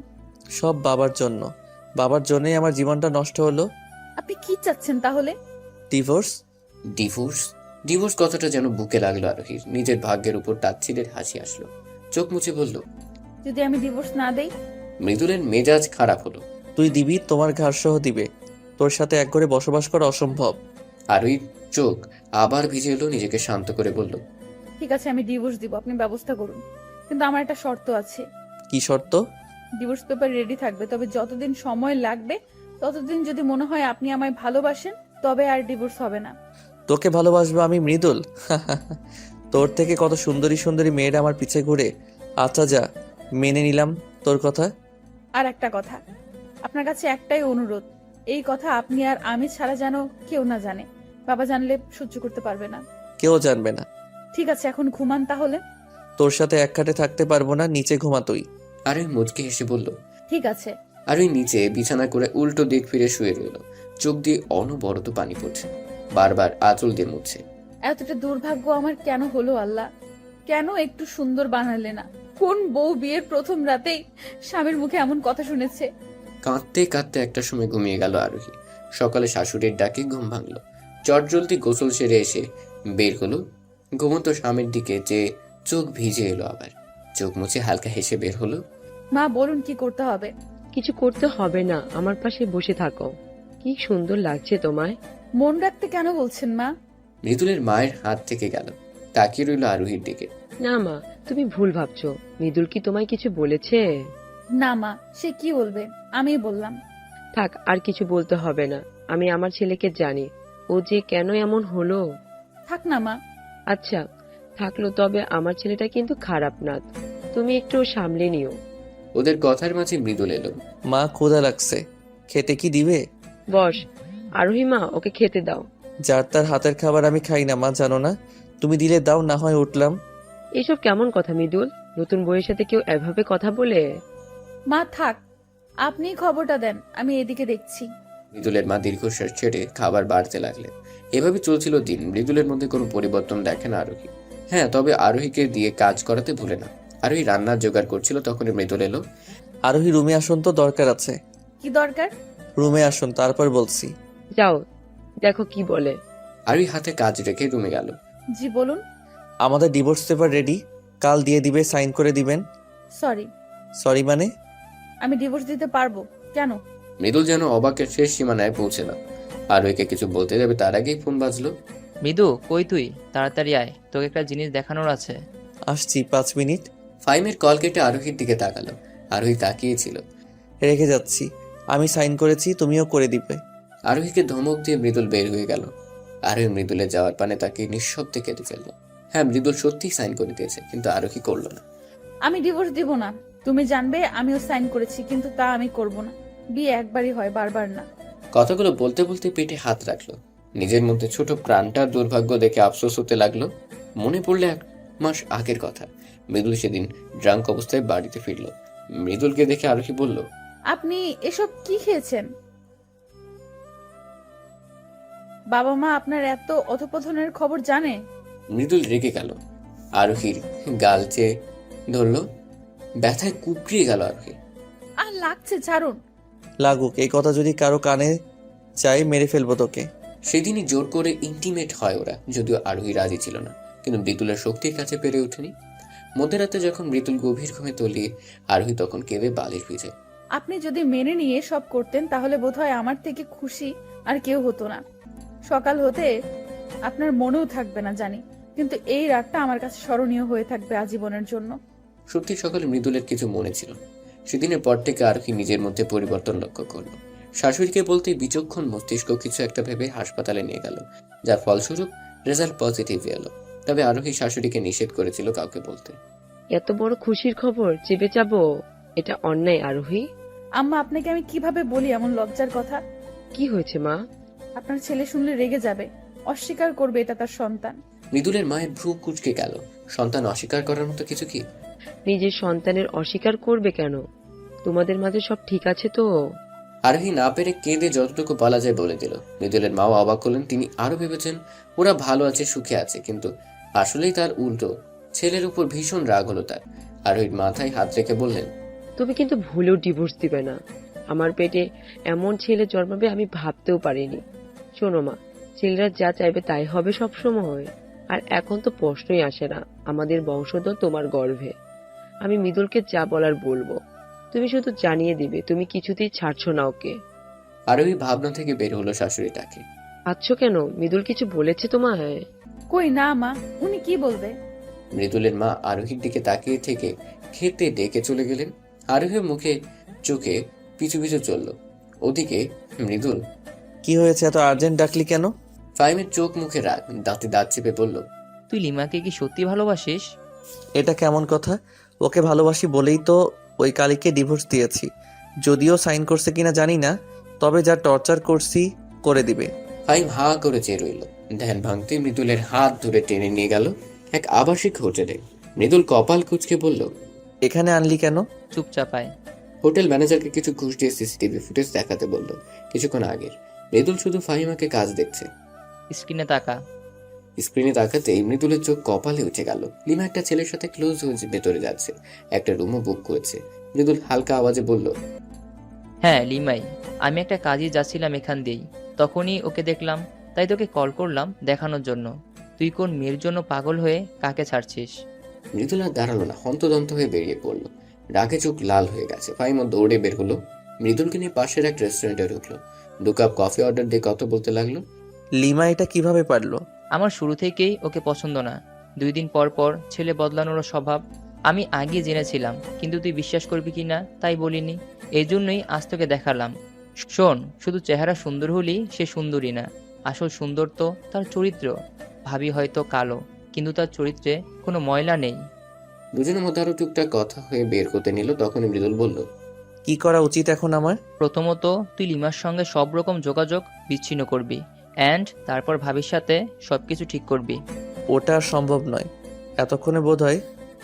সব বাবার জন্য। বাবার জন্যই আমার জীবনটা নষ্ট হলো। আপনি কি চাচ্ছেন তাহলে? ডিভোর্স। ডিভোর্স? ডিভোর্স কথাটা যেন বুকে লাগলো আরোহীর। নিজের ভাগ্যের উপর তাচ্ছিলের হাসি আসলো। চোখ মুছে বলল, যদি আমি ডিভোর্স না দেই? মৃদুলের মেজাজ খারাপ হলো। তুই দিবি, তোমার ঘাড় সহ দিবে। তোর সাথে এক ঘরে বসবাস করা অসম্ভব। আরোহীর চোখ আবার ভিজে এলো। নিজেকে শান্ত করে বলল, ঠিক আছে, আমি ডিভোর্স দিব, আপনি ব্যবস্থা করুন। কিন্তু আমার একটা শর্ত আছে। কি শর্ত? ডিভোর্স পেপার রেডি থাকবে, তবে যতদিন সময় লাগবে ততদিন যদি মনে হয় আপনি আমায় ভালোবাসেন তবে আর ডিভোর্স হবে না। তোকে ভালোবাসবো আমি মৃদুল? তোর থেকে কত সুন্দরী সুন্দরী মেয়েরা আমার পিছে ঘুরে। আচ্ছা যা, মেনে নিলাম তোর কথা। আর একটা কথা, আপনার কাছে একটাই অনুরোধ, এই কথা আপনি আর আমি ছাড়া যেন কেউ না জানে। বাবা জানলে সহ্য করতে পারবে না। কেউ জানবে না। ঠিক আছে, এখন ঘুমান তাহলে। তোর সাথে এক খাটে থাকতে পারবো না, নিচে ঘুমা তুই। আরোহী মুচকে হেসে বলল। ঠিক আছে। আরোহী নিচে বিছানা করে উল্টো দিক ফিরে শুয়ে রইল। চোখ দিয়ে অনবরত পানি পড়ছে, বারবার আঁচল দিয়ে মুছছে। এতটা দুর্ভাগ্য আমার কেন হলো আল্লাহ? কেন একটু সুন্দর বানালে না? কোন বউ বিয়ের প্রথম রাতেই স্বামীর মুখে এমন কথা শুনেছে? কাঁদতে কাঁদতে একটা সময় ঘুমিয়ে গেল আরোহী। সকালে শাশুড়ির ডাকে ঘুম ভাঙলো। চটজলদি গোসল সেরে এসে বের হলো। ঘুমন্ত স্বামীর দিকে যে চোখ ভিজে এলো। আবার চোখ মুছে হালকা হেসে বের হলো। মা বলুন কি করতে হবে? কিছু করতে হবে না, আমার পাশে বসে থাকো। কি সুন্দর লাগছে তোমায়। মন রাখতে কেন বলছেন মা? মৃদুলের মায়ের হাত থেকে গেল, তাকিয়ে রইল আরোহীর দিকে। না মা, তুমি ভুল ভাবছো। মৃদুল কি তোমায় কিছু বলেছে? না মা, সে কি বলবে? আমিই বললাম। থাক, আর কিছু বলতে হবে না। আমি আমার ছেলেকে জানি, ও যে কেন এমন হলো। থাক না মা। আচ্ছা থাকলো, তবে আমার ছেলেটা কিন্তু খারাপ না। তুমি একটু সামলে নিও। ওদের কথার মাঝে মৃদুল এলো। মা, ক্ষুধা লাগছে, খেতে কি দিবে? বস, আরোহী মা, ওকে খেতে দাও। যার তার হাতের খাবার আমি খাই না মা, জানো না? তুমি দিলে দাও, না হয় উঠলাম। এসব কেমন কথা মৃদুল? নতুন বউয়ের সাথে কেউ এভাবে কথা বলে? মা থাক, আপনি খবরটা দেন, আমি এদিকে দেখছি। মৃদুলের মা দীর্ঘশ্বাস ছেড়ে খাবার বাড়তে লাগলেন। এভাবে চলছিল দিন। মৃদুলের মধ্যে কোনো পরিবর্তন দেখে না আরোহী। হ্যাঁ, তবে আরোহীকে দিয়ে কাজ করাতে ভুলে না। আরোহী রান্নার জোগাড় করছিল, তখনই মৃদুল এলো। আরোহী, রুমে আসুন তো, দরকার আছে। কি দরকার? রুমে আসুন, তারপর বলছি। যাও, দেখো কি বলে। আরোহী হাতে কাজ রেখে রুমে গেল। জি বলুন। আমাদের ডিভোর্স পেপার রেডি, কাল দিয়ে দিবে, সাইন করে দিবেন। সরি। সরি মানে? আমি ডিভোর্স দিতে পারবো। কেন? মৃদুল যেন অবাকের শেষ সীমানায় পৌঁছল। আরোহীকে কিছু বলতে যাবে তার আগেই ফোন বাজলো। মৃদু, কই তুই? তাড়াতাড়ি আয়, তোকে একটা জিনিস দেখানোর আছে। আসছি, 5 মিনিট। ফাইমের কল কেটে আরোহীর দিকে তাকালো। আরোহী তাকিয়েছিল। রেখে যাচ্ছি, আমি সাইন করেছি, তুমিও করে দিবে। আরোহীকে ধমক দিয়ে মৃদুল বের হয়ে গেল। আরোহী মৃদুলের যাওয়ার পানে তাকে নিঃশব্দে কেটে ফেলল। হ্যাঁ, মৃদুল সত্যিই সাইন করে দিয়েছে, কিন্তু আরোহী করলো না। আমি ডিভোর্স দিব না। তুমি জানবে আমিও সাইন করেছি, কিন্তু তা আমি করব না। বিয়ে একবারই হয়, বারবার না। কথাগুলো বলতে বলতে পেটে হাত রাখলো। নিজের মধ্যে ছোট প্রাণটার দুর্ভাগ্য দেখে আফসোস হতে লাগলো। মনে পড়লে 1 মাস আগের কথা। মৃদুল সেদিন ড্রাঙ্ক অবস্থায় বাড়িতে ফিরল। মৃদুলকে দেখে আরোহী বলল, আপনি এসব কি খেয়েছেন? বাবা মা আপনার এত অধপতনের খবর জানে? মৃদুল রেগে গেল। আরোহীর গাল চেয়ে ধরল। ব্যথায় কুকড়িয়ে গেল আরোহী। আর লাগছে, ছাড়ুন। লাগুক, এই কথা যদি কারো কানে চাই মেরে ফেলবো তোকে। সেদিনই জোর করে ইন্টিমেট হয় ওরা, যদিও আরোহী রাজি ছিল না, কিন্তু মৃদুলের শক্তির কাছে পেরে ওঠেনি। মধ্যরাতে যখন মৃদুল গভীর ঘুমে তলিয়ে, আরোহী তখন কেঁদে বালিশ ভিজে। আপনি যদি মেনে নিয়ে সব করতেন তাহলে বোধহয় আমার থেকে খুশি আর কেউ হতো না। সকাল হতে আপনার মনেও থাকবে না জানি, কিন্তু এই রাতটা আমার কাছে স্মরণীয় হয়ে থাকবে আজীবনের জন্য। সত্যি সকালে মৃদুলের কিছু মনে ছিল না। সেদিনের পর থেকে আরোহী নিজের মধ্যে পরিবর্তন লক্ষ্য করলো। শাশুড়িকে বলতে বিচক্ষণ মস্তিষ্ক কিছু একটা ভেবে হাসপাতালে নিয়ে গেল, যার ফলস্বরূপ রেজাল্ট পজিটিভ এলো। তবে আরোহী শাশুড়িকে নিষেধ করেছিল কাউকে বলতে। এত বড় খুশির খবর চেপে যাবো, এটা অন্যায় আরোহী। আম্মা, আপনাকে আমি কিভাবে বলি এমন লজ্জার কথা? কি হয়েছে মা? আপনার ছেলে শুনলে রেগে যাবে, অস্বীকার করবে এটা তার সন্তান। মৃদুলের মায়ের ভ্রু কুঁচকে গেল। সন্তান অস্বীকার করার মতো কিছু কি? নিজের সন্তানের অস্বীকার করবে কেন? তোমাদের মাঝে সব ঠিক আছে তো? আরোহী না পেরে কেঁদে যতটুকু বলা যায় বলে দিল। মৃদুলের মাও অবাক হলেন। তিনি আরো ভেবেছেন ওরা ভালো আছে, সুখে আছে, কিন্তু আসলেই তার উল্টো। ছেলের উপর ভীষণ রাগ হলো তার। আরোহীর মাথায় হাত রেখে বললেন, তুমি কিন্তু ভুলেও ডিভোর্স দিবে না। আমার পেটে এমন ছেলে জন্মাবে আমি ভাবতেও পারিনি। শোনো মা, ছেলেরা যা চাইবে তাই হবে সব সময়। আর এখন তো প্রশ্নই আসে না, আমাদের বংশধর তোমার গর্ভে। আমি মৃদুলকে যা বলার বলবো, তুমি শুধু জানিয়ে দিবে তুমি কিছুতেই ছাড়ছো না ওকে। আরোহী ভাবনা থেকে বের হলো শাশুড়ি ডাকে। আচ্ছা কেন, মৃদুল কিছু বলেছে তোমায়? কই না মা, উনি কি বলবে? মৃদুলের মা আরোহীর দিকে তাকিয়ে থেকে খেতে ডেকে চলে গেলেন। আরোহীর মুখে চোখে পিছু পিছু চলল। ওদিকে মৃদুল, কি হয়েছে, এত আর্জেন্ট ডাকলি কেন? ফাইমের চোখ মুখে রাগ, দাঁতে দাঁত চেপে বলল, তুই লিমাকে কি সত্যি ভালোবাসিস? এটা কেমন কথা? ওকে ভালোবাসি বলেই তো ওই কালীকে ডিভোর্স দিয়েছি। যদিও সাইন করছে কিনা জানি না, তবে যা টর্চার করছি করে দিবে। ফাইম হা করে চেয়ে রইল। ধ্যান ভাঙতে মৃদুলের হাত ধরে টেনে নিয়ে গেল এক আবাসিক হোটেলে। মৃদুল কপাল কুঁচকে বলল, এখানে আনলি কেন? চুপচাপায়। হোটেল ম্যানেজারকে কিছু ঘুষ দিয়ে সিসিটিভি ফুটেজ দেখাতে বলল কিছুক্ষণ আগের। মৃদুল শুধু ফাহিমাকে কাজ দেখছে। স্ক্রিনে তাকা। স্ক্রিনে তাকাতেই মৃদুলের চোখ কপালে উঠে গেল। লিমা একটা ছেলের সাথে ক্লোজ হয়ে ভেতরে যাচ্ছে, একটা রুমও বুক করেছে। মৃদুল হালকা আওয়াজে বলল, হ্যাঁ লিমাই, আমি একটা কাজে যাচ্ছিলাম এখান দিয়েই, তখনই ওকে দেখলাম, তাই তোকে কল করলাম দেখানোর জন্য তুই কোন মেয়ের জন্য পাগল হয়ে কাকে ছাড়ছিস। মৃদুল আর দাঁড়ালো না, হন্তদন্ত হয়ে বেরিয়ে পড়লো। রাগে চোখ লাল হয়ে গেছে। ফাহিমা দৌড়ে বের হলো। মৃদুলকে নিয়ে পাশের এক রেস্টুরেন্টে ঢুকলো। 2 কাপ কফি অর্ডার দিয়ে কথা বলতে লাগলো। লিমা এটা কিভাবে পারলো? আমার শুরু থেকেই ওকে পছন্দ না। 2 দিন পর পর ছেলে বদলানোর স্বভাব আমি আগে জেনেছিলাম, কিন্তু তুই বিশ্বাস করবি কি না তাই বলিনি। এই জন্যই আজ তোকে দেখালাম। শোন, শুধু চেহারা সুন্দর হলেই সে সুন্দরী না, আসল সুন্দর তো তার চরিত্র। ভাবি হয়তো কালো, কিন্তু তার চরিত্রে কোনো ময়লা নেই। দুজনের মধ্যে আরো টুকটাক কথা হয়ে বের করতে নিল। তখনই মৃদুল বলল, কি করা উচিত এখন আমার? প্রথমত তুই লিমার সঙ্গে সব রকম যোগাযোগ বিচ্ছিন্ন করবি, অ্যান্ড তারপর ভাবির সাথে সবকিছু ঠিক করবি। ওটা আর সম্ভব নয়। এতক্ষণে বোধ হয়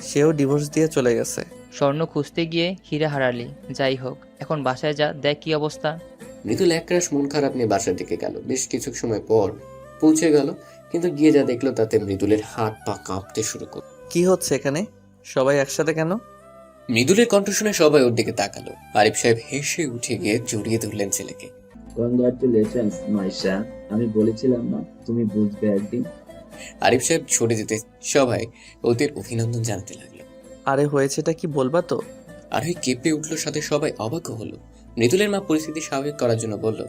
সেও ডিভোর্স দিয়ে চলে গেছে। স্বর্ণ খুঁজতে গিয়ে হীরা হারালি। যাই হোক, এখন বাসায় যা, দেখ কি অবস্থা। মৃদুল একরাশ মন খারাপ নিয়ে বাসার দিকে গেল। বেশ কিছু সময় পর পৌঁছে গেল, কিন্তু গিয়ে যা দেখলো তাতে মৃদুলের হাত পা কাঁপতে শুরু করল। কি হচ্ছে এখানে? সবাই একসাথে কেন? মৃদুলের কণ্ঠ শুনে সবাই ওর দিকে তাকালো। আরিফ সাহেব হেসে উঠে গিয়ে জড়িয়ে ধরলেন ছেলেকে। কনগ্রাচুলেশনস মাইশা, আমি বলেছিলাম না তুমি বুঝবে একদিন। আরিফ সাহেব ছড়ে যেতে সবাই ওদের অভিনন্দন জানাতে লাগলো। আরে হয়েছেটা কি বলবা তো? আর ওই কেঁপে উঠলো, সাথে সবাই অবাক হলো। মৃদুলের মা পরিস্থিতি স্বাভাবিক করার জন্য বলল,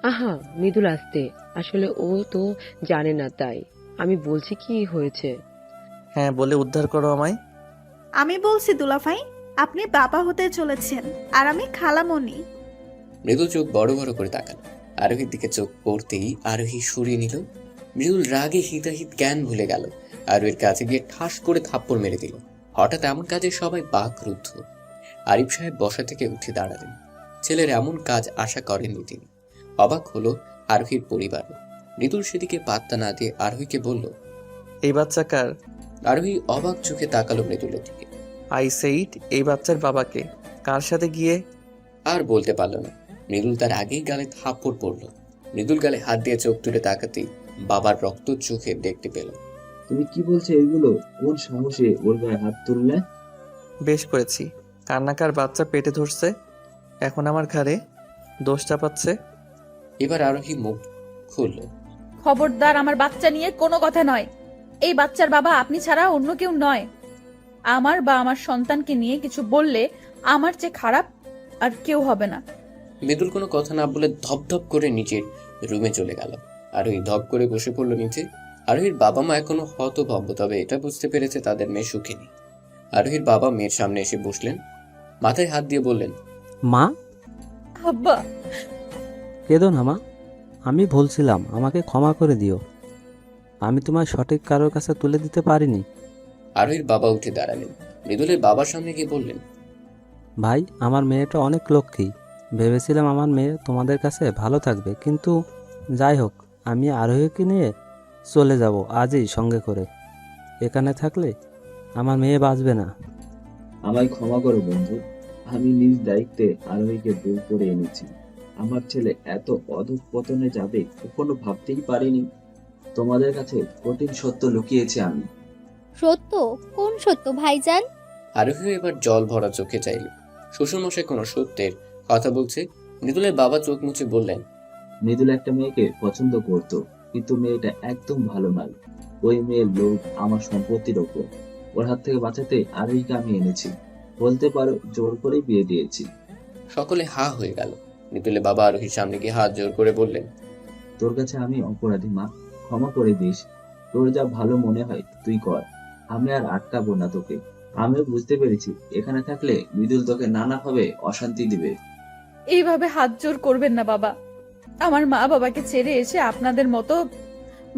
আহা মৃদুল আসতে, আসলে ও তো জানে না, তাই আমি বলছি কি হয়েছে। হ্যাঁ, বলে উদ্ধার করো আমায়। আমি বলছি দুলাভাই, আপনি বাবা হতে চলেছেন আর আমি খালামণি। মৃদুল চোখ বড় বড় করে তাকালো। আরোহীর দিকে চোখ পড়তেই আরোহী সরিয়ে নিল। মৃদুল রাগে হিতাহিত জ্ঞান ভুলে গেল। আরোহীর কাছে গিয়ে ঠাস করে থাপ্পড় মেরে দিল। হঠাৎ এমন কাজে সবাই বাকরুদ্ধ। আরিফ সাহেব বসা থেকে উঠে দাঁড়ালেন। ছেলের এমন কাজ আশা করেননি তিনি। অবাক হলো আরোহীর পরিবারও। মৃদুল সেদিকে পাত্তা না দিয়ে আরোহীকে বলল, এই বাচ্চা কার? আরোহী অবাক চোখে তাকালো মৃদুলের দিকে। আই সেইড এই বাচ্চার বাবাকে। কার সাথে গিয়ে? আর বলতে পারল না। মৃদুল তার আগেই গালে থাপ্পড় পড়ল। মৃদুল গালে হাত দিয়ে চোখ তুলে তাকাতেই বাবার রক্ত চোখে দেখতে পেল। তুমি কি বলছো এগুলো? কোন সাহসে ওর গায়ে হাত তুললে? বেশ করেছি। কান্নাকার বাচ্চা পেটে ধরছে, এখন আমার ঘাড়ে দোষ চাপাচ্ছে। এবার আরোহী মুখ খুলল। খবরদার, আমার বাচ্চা নিয়ে কোনো কথা নয়। এই বাচ্চার বাবা আপনি ছাড়া অন্য কেউ নয়। আমার বা আমার সন্তানকে নিয়ে কিছু বললে আমার চেয়ে খারাপ আর কেউ হবে না। মৃদুল কোনো কথা না বলে ধপধপ করে নিচের রুমে চলে গেল। আরোহী ধপ করে বসে পড়ল নিচে। আরোহীর বাবা মা এখনো হতভম্ব, তবে এটা বুঝতে পেরেছে তাদের মেয়ে সুখী নেই। আরোহীর বাবা মেয়ের সামনে এসে বসলেন, মাথায় হাত দিয়ে বললেন, মা, আব্বা, কেঁদো না মা। আমি ভুলছিলাম, আমাকে ক্ষমা করে দিও। আমি তোমায় সঠিক কারোর কাছে তুলে দিতে পারিনি। আরোহীর বাবা উঠে দাঁড়ালেন, মৃদুলের বাবার সামনে গিয়ে বললেন, ভাই, আমার মেয়েটা অনেক লক্ষ্মী। ভেবেছিলাম আমার মেয়ে তোমাদের কাছে ভালো থাকবে, কিন্তু যাই হোক, আমি আরোহীকে নিয়ে চলে যাব আজই সঙ্গে করে। এখানে থাকলে আমার মেয়ে বাঁচবে না। আমায় ক্ষমা করো বন্ধু, আমি নিজ দায়িত্বে আরোহীকে বউ করে এনেছি। আমার ছেলে এত অধঃপতনে যাবে কখনো ভাবতেই পারিনি। তোমাদের কাছে কঠিন সত্য লুকিয়েছি আমি। সত্য? কোন সত্য ভাইজান? আরোহী এবার জল ভরা চোখে চাইল। শ্বশুরমশাই কোনো সত্যের কথা বলছে। মৃদুলের বাবা চোখ মুছে বললেন, মৃদুল একটা মেয়েকে পছন্দ করত, কিন্তু মেয়েটা একদম ভালো নয়। ওই মেয়ের লোভ আমার সম্পত্তির ওপর। ওর হাত থেকে বাঁচাতে আরোহীকে আমি এনেছি। বলতে পারো জোর করে বিয়ে দিয়েছি। সকলে হা হয়ে গেল। মৃদুলের বাবা আরোহীর সামনে গিয়ে হাত জোর করে বললেন, তোর কাছে আমি অপরাধী মা, ক্ষমা করে দিস। তোর যা ভালো মনে হয় তুই কর, আমি আর আটকাবো না তোকে। আমিও বুঝতে পেরেছি এখানে থাকলে মৃদুল তোকে নানাভাবে অশান্তি দিবে। এইভাবে হাত জোর করবেন না বাবা। আমার মা বাবাকে ছেড়ে এসে আপনাদের মতো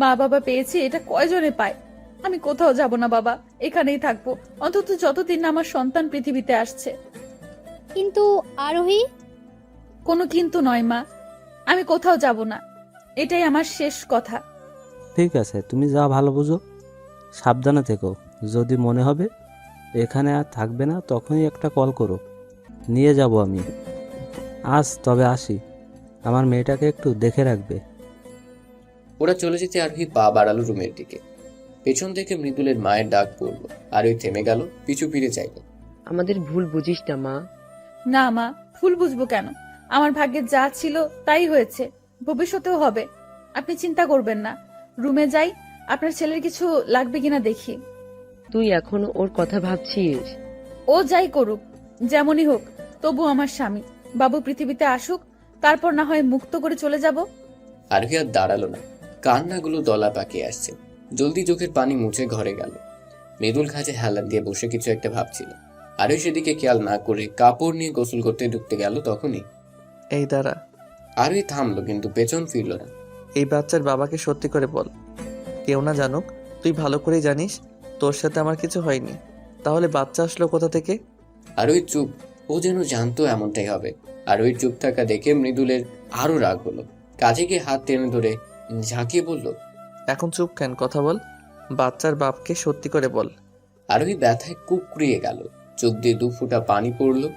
মা বাবা পেয়েছি, এটা কয়জনে পায়। আমি কোথাও যাব না বাবা, এখানেই থাকবো, অন্তত যতদিন না আমার সন্তান পৃথিবীতে আসছে। কিন্তু আরোহী? কোনো কিন্তু নয় মা, আমি কোথাও যাব না, এটাই আমার শেষ কথা। ঠিক আছে, তুমি যা ভালো বুঝো। সাবধানে থেকো। যদি মনে হবে এখানে আর থাকবে না, তখনই একটা কল করো, নিয়ে যাব আমি। আজ তবে আসি, আমার মেয়েটাকে একটু দেখে রাখবে। ওরা চলে যেতে আরোহী পা বাড়ালো রুমের দিকে। পেছন থেকে মৃদুলের মায়ের ডাক পড়লো। আরোহী থেমে গেল, পিছু ফিরে চাইল। আমাদের ভুল বুঝিস না মা। না মা, ভুল বুঝবো কেন? আমার ভাগ্যে যা ছিল তাই হয়েছে, ভবিষ্যতেও হবে। আপনি চিন্তা করবেন না। রুমে যাই, আপনার ছেলের কিছু লাগবে কিনা দেখি। তুই এখনো ওর কথা ভাবছিস? ও যাই করুক, যেমনই হোক, তবু আমার স্বামী। বাবু পৃথিবীতে আসুক, তারপর না হয় মুক্ত করে চলে যাব। আরোহী আর দাঁড়ালো না, কান্নাগুলো দলা পাকিয়ে আসছে। জলদি চোখের পানি মুছে ঘরে গেল। মৃদুল খাঁচে হেলান দিয়ে বসে কিছু একটা ভাবছিল। আরোহী সেদিকে খেয়াল না করে কাপড় নিয়ে গোসল করতে ঢুকতে গেল। তখনই এই দাঁড়া। আরোহী থামলো, কিন্তু পেছন ফিরল না। এই বাচ্চার বাবাকে সত্যি করে বল। কেউ না জানুক, তুই ভালো করেই জানিস তোর সাথে আমার কিছু হয়নি। তাহলে বাচ্চা আসলো কোথা থেকে? আরোহী চুপ। ও যেন জানতো এমনটাই হবে। আরোহীর চুপ থাকা দেখে মৃদুলের আরো রাগ হলো। কাজে গিয়ে হাত টেনে ধরে ঝাঁকিয়ে বলল, এখন চুপ কেন, কথা বল। বাচ্চার বাপকে সত্যি করে বল। আরোহী ব্যথায় কুকড়িয়ে গেল। চোখ দিয়ে 2 ফোঁটা পানি পড়লো।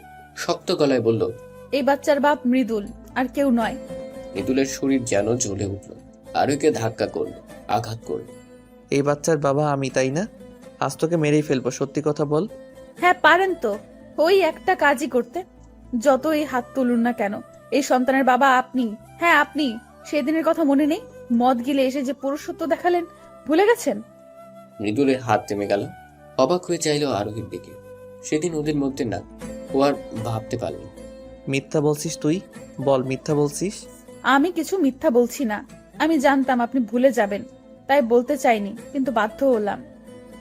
শক্ত গলায় বলল, এই বাচ্চার বাপ মৃদুল, আর কেউ নয়। মৃদুলের শরীর যেন জ্বলে উঠল। আরোহীকে ধাক্কা করলো, আঘাত করলো। এই বাচ্চার বাবা আমি, তাই না? আজ তোকে মেরেই ফেলবো, সত্যি কথা বল। হ্যাঁ পারেন তো, ওই একটা কাজই করতে। যতই হাত তুলুন না কেন, এই সন্তানের বাবা আপনি। হ্যাঁ আপনি। সেদিনের কথা মনে নেই? মদ গিলে এসে যে পুরুষত্ব দেখালেন, ভুলে গেছেন? মৃদুলের হাত থেমে গেল। অবাক হয়ে চাইল আরোহীর দিকে। সেদিন ওদের মধ্যে না, ও আর ভাবতে পারল। মিথ্যা বলছিস তুই, বল মিথ্যা বলছিস। আমি কিছু মিথ্যা বলছি না। আমি জানতাম আপনি ভুলে যাবেন, তাই বলতে চাইনি, কিন্তু বাধ্য হলাম।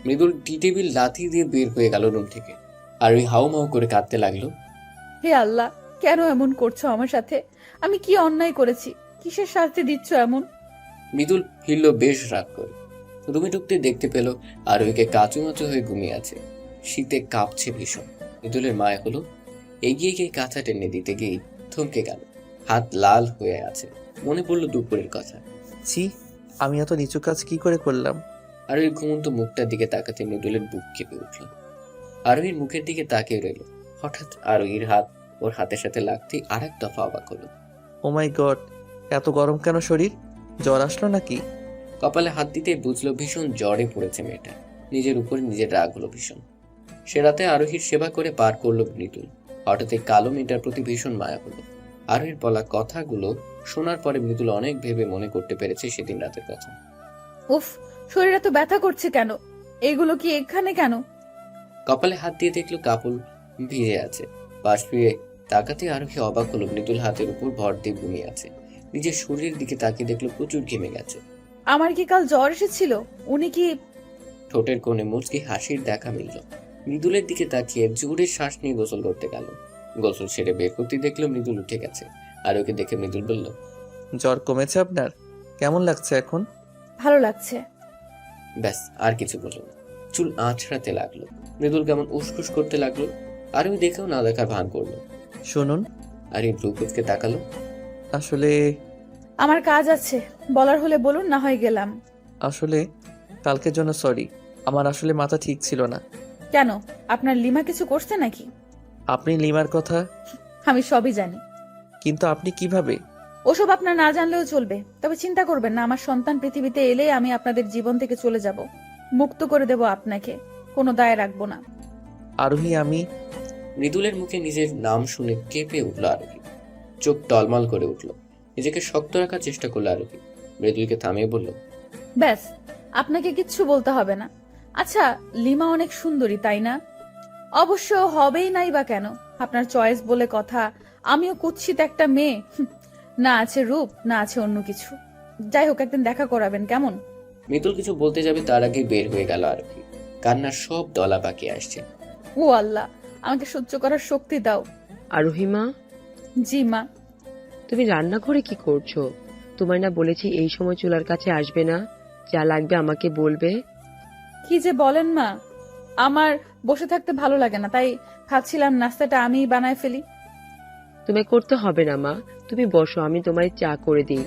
মৃদুল টি টেবিল লাথি দিয়ে বের হয়ে গেল রুম থেকে। আর ওই হাউমাউ করে কাঁদতে লাগলো। হে আল্লাহ, কেন এমন করছো আমার সাথে? আমি কি অন্যায় করেছি? কিসের শাস্তি দিচ্ছ এমন? মৃদুল ফিরল বেশ রাগ করে। রুমে ঢুকতে দেখতে পেল আরোহীকে কাচুমাচু হয়ে ঘুমিয়ে আছে। শীতে কাঁপছে ভীষণ। মৃদুলের মায় হলো, এগিয়ে গিয়ে কাঁথা টেনে দিতে গিয়ে থমকে গেল। হাত লাল হয়ে আছে। মনে পড়লো দুপুরের কথা। ছি, আমি এত নিচু কাজ কি করে করলাম? আরোহীর ঘুমন্ত মুখটার দিকে তাকাতে মৃদুলের বুক কেঁপে উঠল। আরোহীর মুখের দিকে তাকিয়ে রইল। হঠাৎ আরোহীর হাত ওর হাতের সাথে লাগতেই আরেক দফা অবাক হলো। ও মাই গড, এত গরম কেন শরীর? জ্বর আসলো নাকি? কপালে হাত দিতেই বুঝলো ভীষণ জ্বরে পড়েছে মেয়েটা। নিজের উপরে নিজের রাগ হলো ভীষণ। সে রাতে আরোহীর সেবা করে পার করলো মৃদুল। হঠাৎ এই কালো মেয়েটার প্রতি ভীষণ মায়া হলো। আরোহীর বলা কথাগুলো শোনার পরে মৃদুল অনেক ভেবে মনে করতে পেরেছে সেদিন রাতের কথা। উফ, শরীর এত ব্যথা করছে কেন? এগুলো কি এখানে কেন? কপালে হাত দিয়ে দেখলো কাপড় ভিজে আছে। পাশ ফিরে তাকাতে আরোহী অবাক হলো মৃদুল হাতের উপর ভর দিয়ে ঘুমিয়ে আছে। নিজের শরীরের দিকে তাকিয়ে দেখলো প্রচুর ঘেমে গেছে। আমার কি কাল জ্বর এসেছিল? উনি কি? ঠোঁটের কোণে মুচকি হাসির দেখা মিলল। মৃদুলের দিকে তাকিয়ে জোরে শ্বাস নিয়ে গোসল করতে গেল। গোসল সেরে বের করতে দেখলো মৃদুল উঠে গেছে। আর ওকে দেখে মৃদুল বলল, জ্বর কমেছে আপনার? কেমন লাগছে এখন? ভালো লাগছে। ব্যাস, আর কিছু বলল না। চুল আঁচড়াতে লাগলো। মৃদুল কেমন উসখুস করতে লাগলো। আর ওই দেখেও না দেখার ভান করলো। শুনুন। আর এই ব্রুকুচকে তাকালো। আসলে আমার কাজ আছে, বলার হলে বলুন, না হয় গেলাম। আসলে কালকের জন্য সরি। আমার আসলে মাথা ঠিক ছিল না। কেন, আপনার লিমা কিছু করছে নাকি? আপনি লিমার কথা, আমি সবই জানি। কিন্তু আপনি কিভাবে? ওসব আপনার না জানলেও চলবে। তবে চিন্তা করবেন না, আমার সন্তান পৃথিবীতে এলে আমি আপনাদের জীবন থেকে চলে যাব, মুক্ত করে দেব আপনাকে, কোনো দায় রাখবো না। আরোহী, আমি মৃদুলের মুখে নিজের নাম শুনে কেঁপে উঠলো আরোহী। চোখ টলমল করে উঠলো। নিজেকে শক্ত রাখার চেষ্টা করলো আরোহী। মৃদুলকে থামিয়ে বলল, ব্যাস, আপনাকে কিচ্ছু বলতে হবে না। আচ্ছা, লিমা অনেক সুন্দরী, তাই না? অবশ্য হবেই নাই বা কেন, আপনার চয়েস বলে কথা। আমিও কুৎসিত একটা মেয়ে, না আছে রূপ, না আছে অন্য কিছু। যাই হোক, একদিন দেখা করাবেন, কেমন? মৃদুল কিছু বলতে যাবে তার আগে বের হয়ে গেল আরোহী। কান্নার সব দলা পাকিয়ে আসছে। ও আল্লাহ, আমাকে সহ্য করার শক্তি দাও। আরোহী মা, জি মা। তুমি রান্নাঘরে কি করছো? তোমায় না বলেছি এই সময় চুলার কাছে আসবে না, যা লাগবে আমাকে বলবে। কি যে বলেন মা, আমার বসে থাকতে ভালো লাগে না, তাই ভাবছিলাম নাস্তাটা আমিই বানায় ফেলি। তোমায় করতে হবে না মা, তুমি বসো, আমি তোমায় চা করে দিই।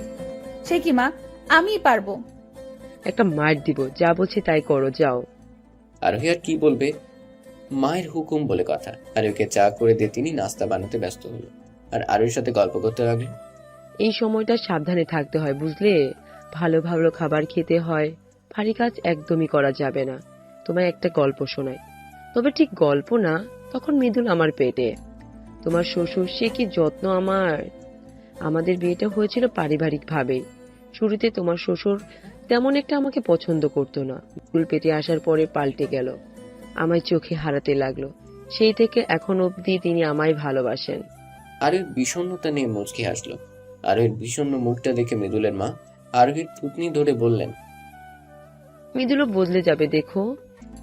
সে কি মা, আমিই পারবো। একটা মার দিব, যা বলছি তাই করো, যাও। আরোহী আর কি বলবে, মায়ের হুকুম বলে কথা। আরোহীকে চা করে দিয়ে তিনি নাস্তা বানাতে ব্যস্ত হলো। আর আরোহীর সাথে গল্প করতে লাগলো। এই সময়টা সাবধানে থাকতে হয়, বুঝলে? ভালো ভালো খাবার খেতে হয়, ভারী কাজ একদমই করা যাবে না। তোমায় একটা গল্প শোনাই, তবে ঠিক গল্প না, তখন মৃদুল আমার পেটে। তোমার শ্বশুর, সে কি যত্ন আমার। আমাদের বিয়েটা হয়েছিল পারিবারিক ভাবে। শুরুতে তোমার শ্বশুর তেমন একটা আমাকে পছন্দ করতো না, মৃদুল পেটে আসার পরে পাল্টে গেল, আমায় চোখে হারাতে লাগলো। সেই থেকে এখন অবধি তিনি আমায় ভালোবাসেন। আরোহীর বিষণ্ণতা নিয়ে মুচকি হাসলো। আরোহীর বিষণ্ণ মুখটা দেখে মৃদুলের মা আরোহীর থুতনি ধরে বললেন, মৃদুলও বদলে যাবে, দেখো।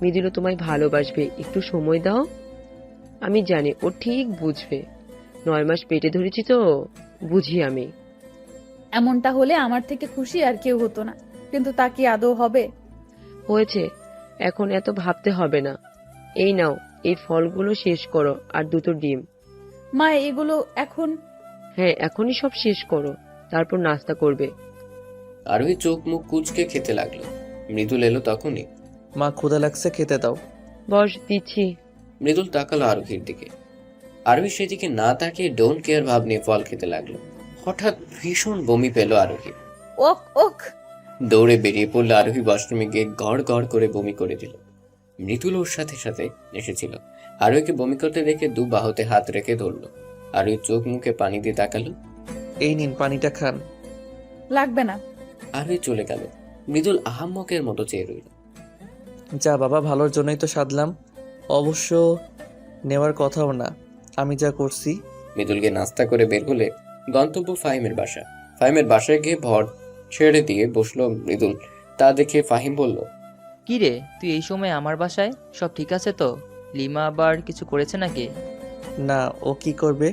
মৃদুলও তোমায় ভালোবাসবে, একটু সময় দাও। আমি জানি ও ঠিক বুঝবে। 9 মাস পেটে ধরেছি তো, বুঝি আমি। এমনটা হলে আমার থেকে খুশি আর কেউ হতো না, কিন্তু তা কি আদৌ হবে? হয়েছে, এখন এত ভাবতে হবে না। এই নাও, এই ফলগুলো শেষ করো, আর 2টো ডিম। মা, এগুলো এখন? হ্যাঁ, এখনই সব শেষ করো, তারপর নাস্তা করবে। আরোহী চোখ মুখ কুচকে খেতে লাগলো। মৃদুল এলো তখনই। মা, ক্ষুধা লাগছে, খেতে দাও। বস, দিচ্ছি। মৃদুল তাকালো আরোহীর দিকে। আরোহী সেদিকে না তাকিয়ে ডোন্ট কেয়ার ভাব নিয়ে ফল খেতে লাগলো। হঠাৎ ভীষণ বমি পেল আরোহী। ওক ওক। দৌড়ে বেরিয়ে পড়লো আরোহী। ওয়াশরুমে গিয়ে গড় গড় করে বমি করে দিল। মৃদুল ওর সাথে সাথে এসেছিল। আরোহীকে বমি করতে দেখে 2 বাহুতে হাত রেখে ধরলো। আরোহী চোখ মুখে পানি দিয়ে তাকালো। এই নিন, পানিটা খান। লাগবে না। আরোহী চলে গেল। মৃদুল আহাম্মকের মতো চেয়ে রইল। যা বাবা, ভালোর জন্যই তো সাধলাম, অবশ্য নেওয়ার কথাও না আমি যা করছি। মৃদুলকে নাস্তা করে বের হলে গন্তব্য ফাহিমের বাসা। ফাহিমের বাসায় গিয়ে ভর ছেড়ে দিয়ে বসলো মৃদুল। তা দেখে ফাহিম বলল, কি রে, তুই এই সময় আমার বাসায়? সব ঠিক আছে তো? লিমা আবার কিছু করেছে নাকি? না, ও কি করবে?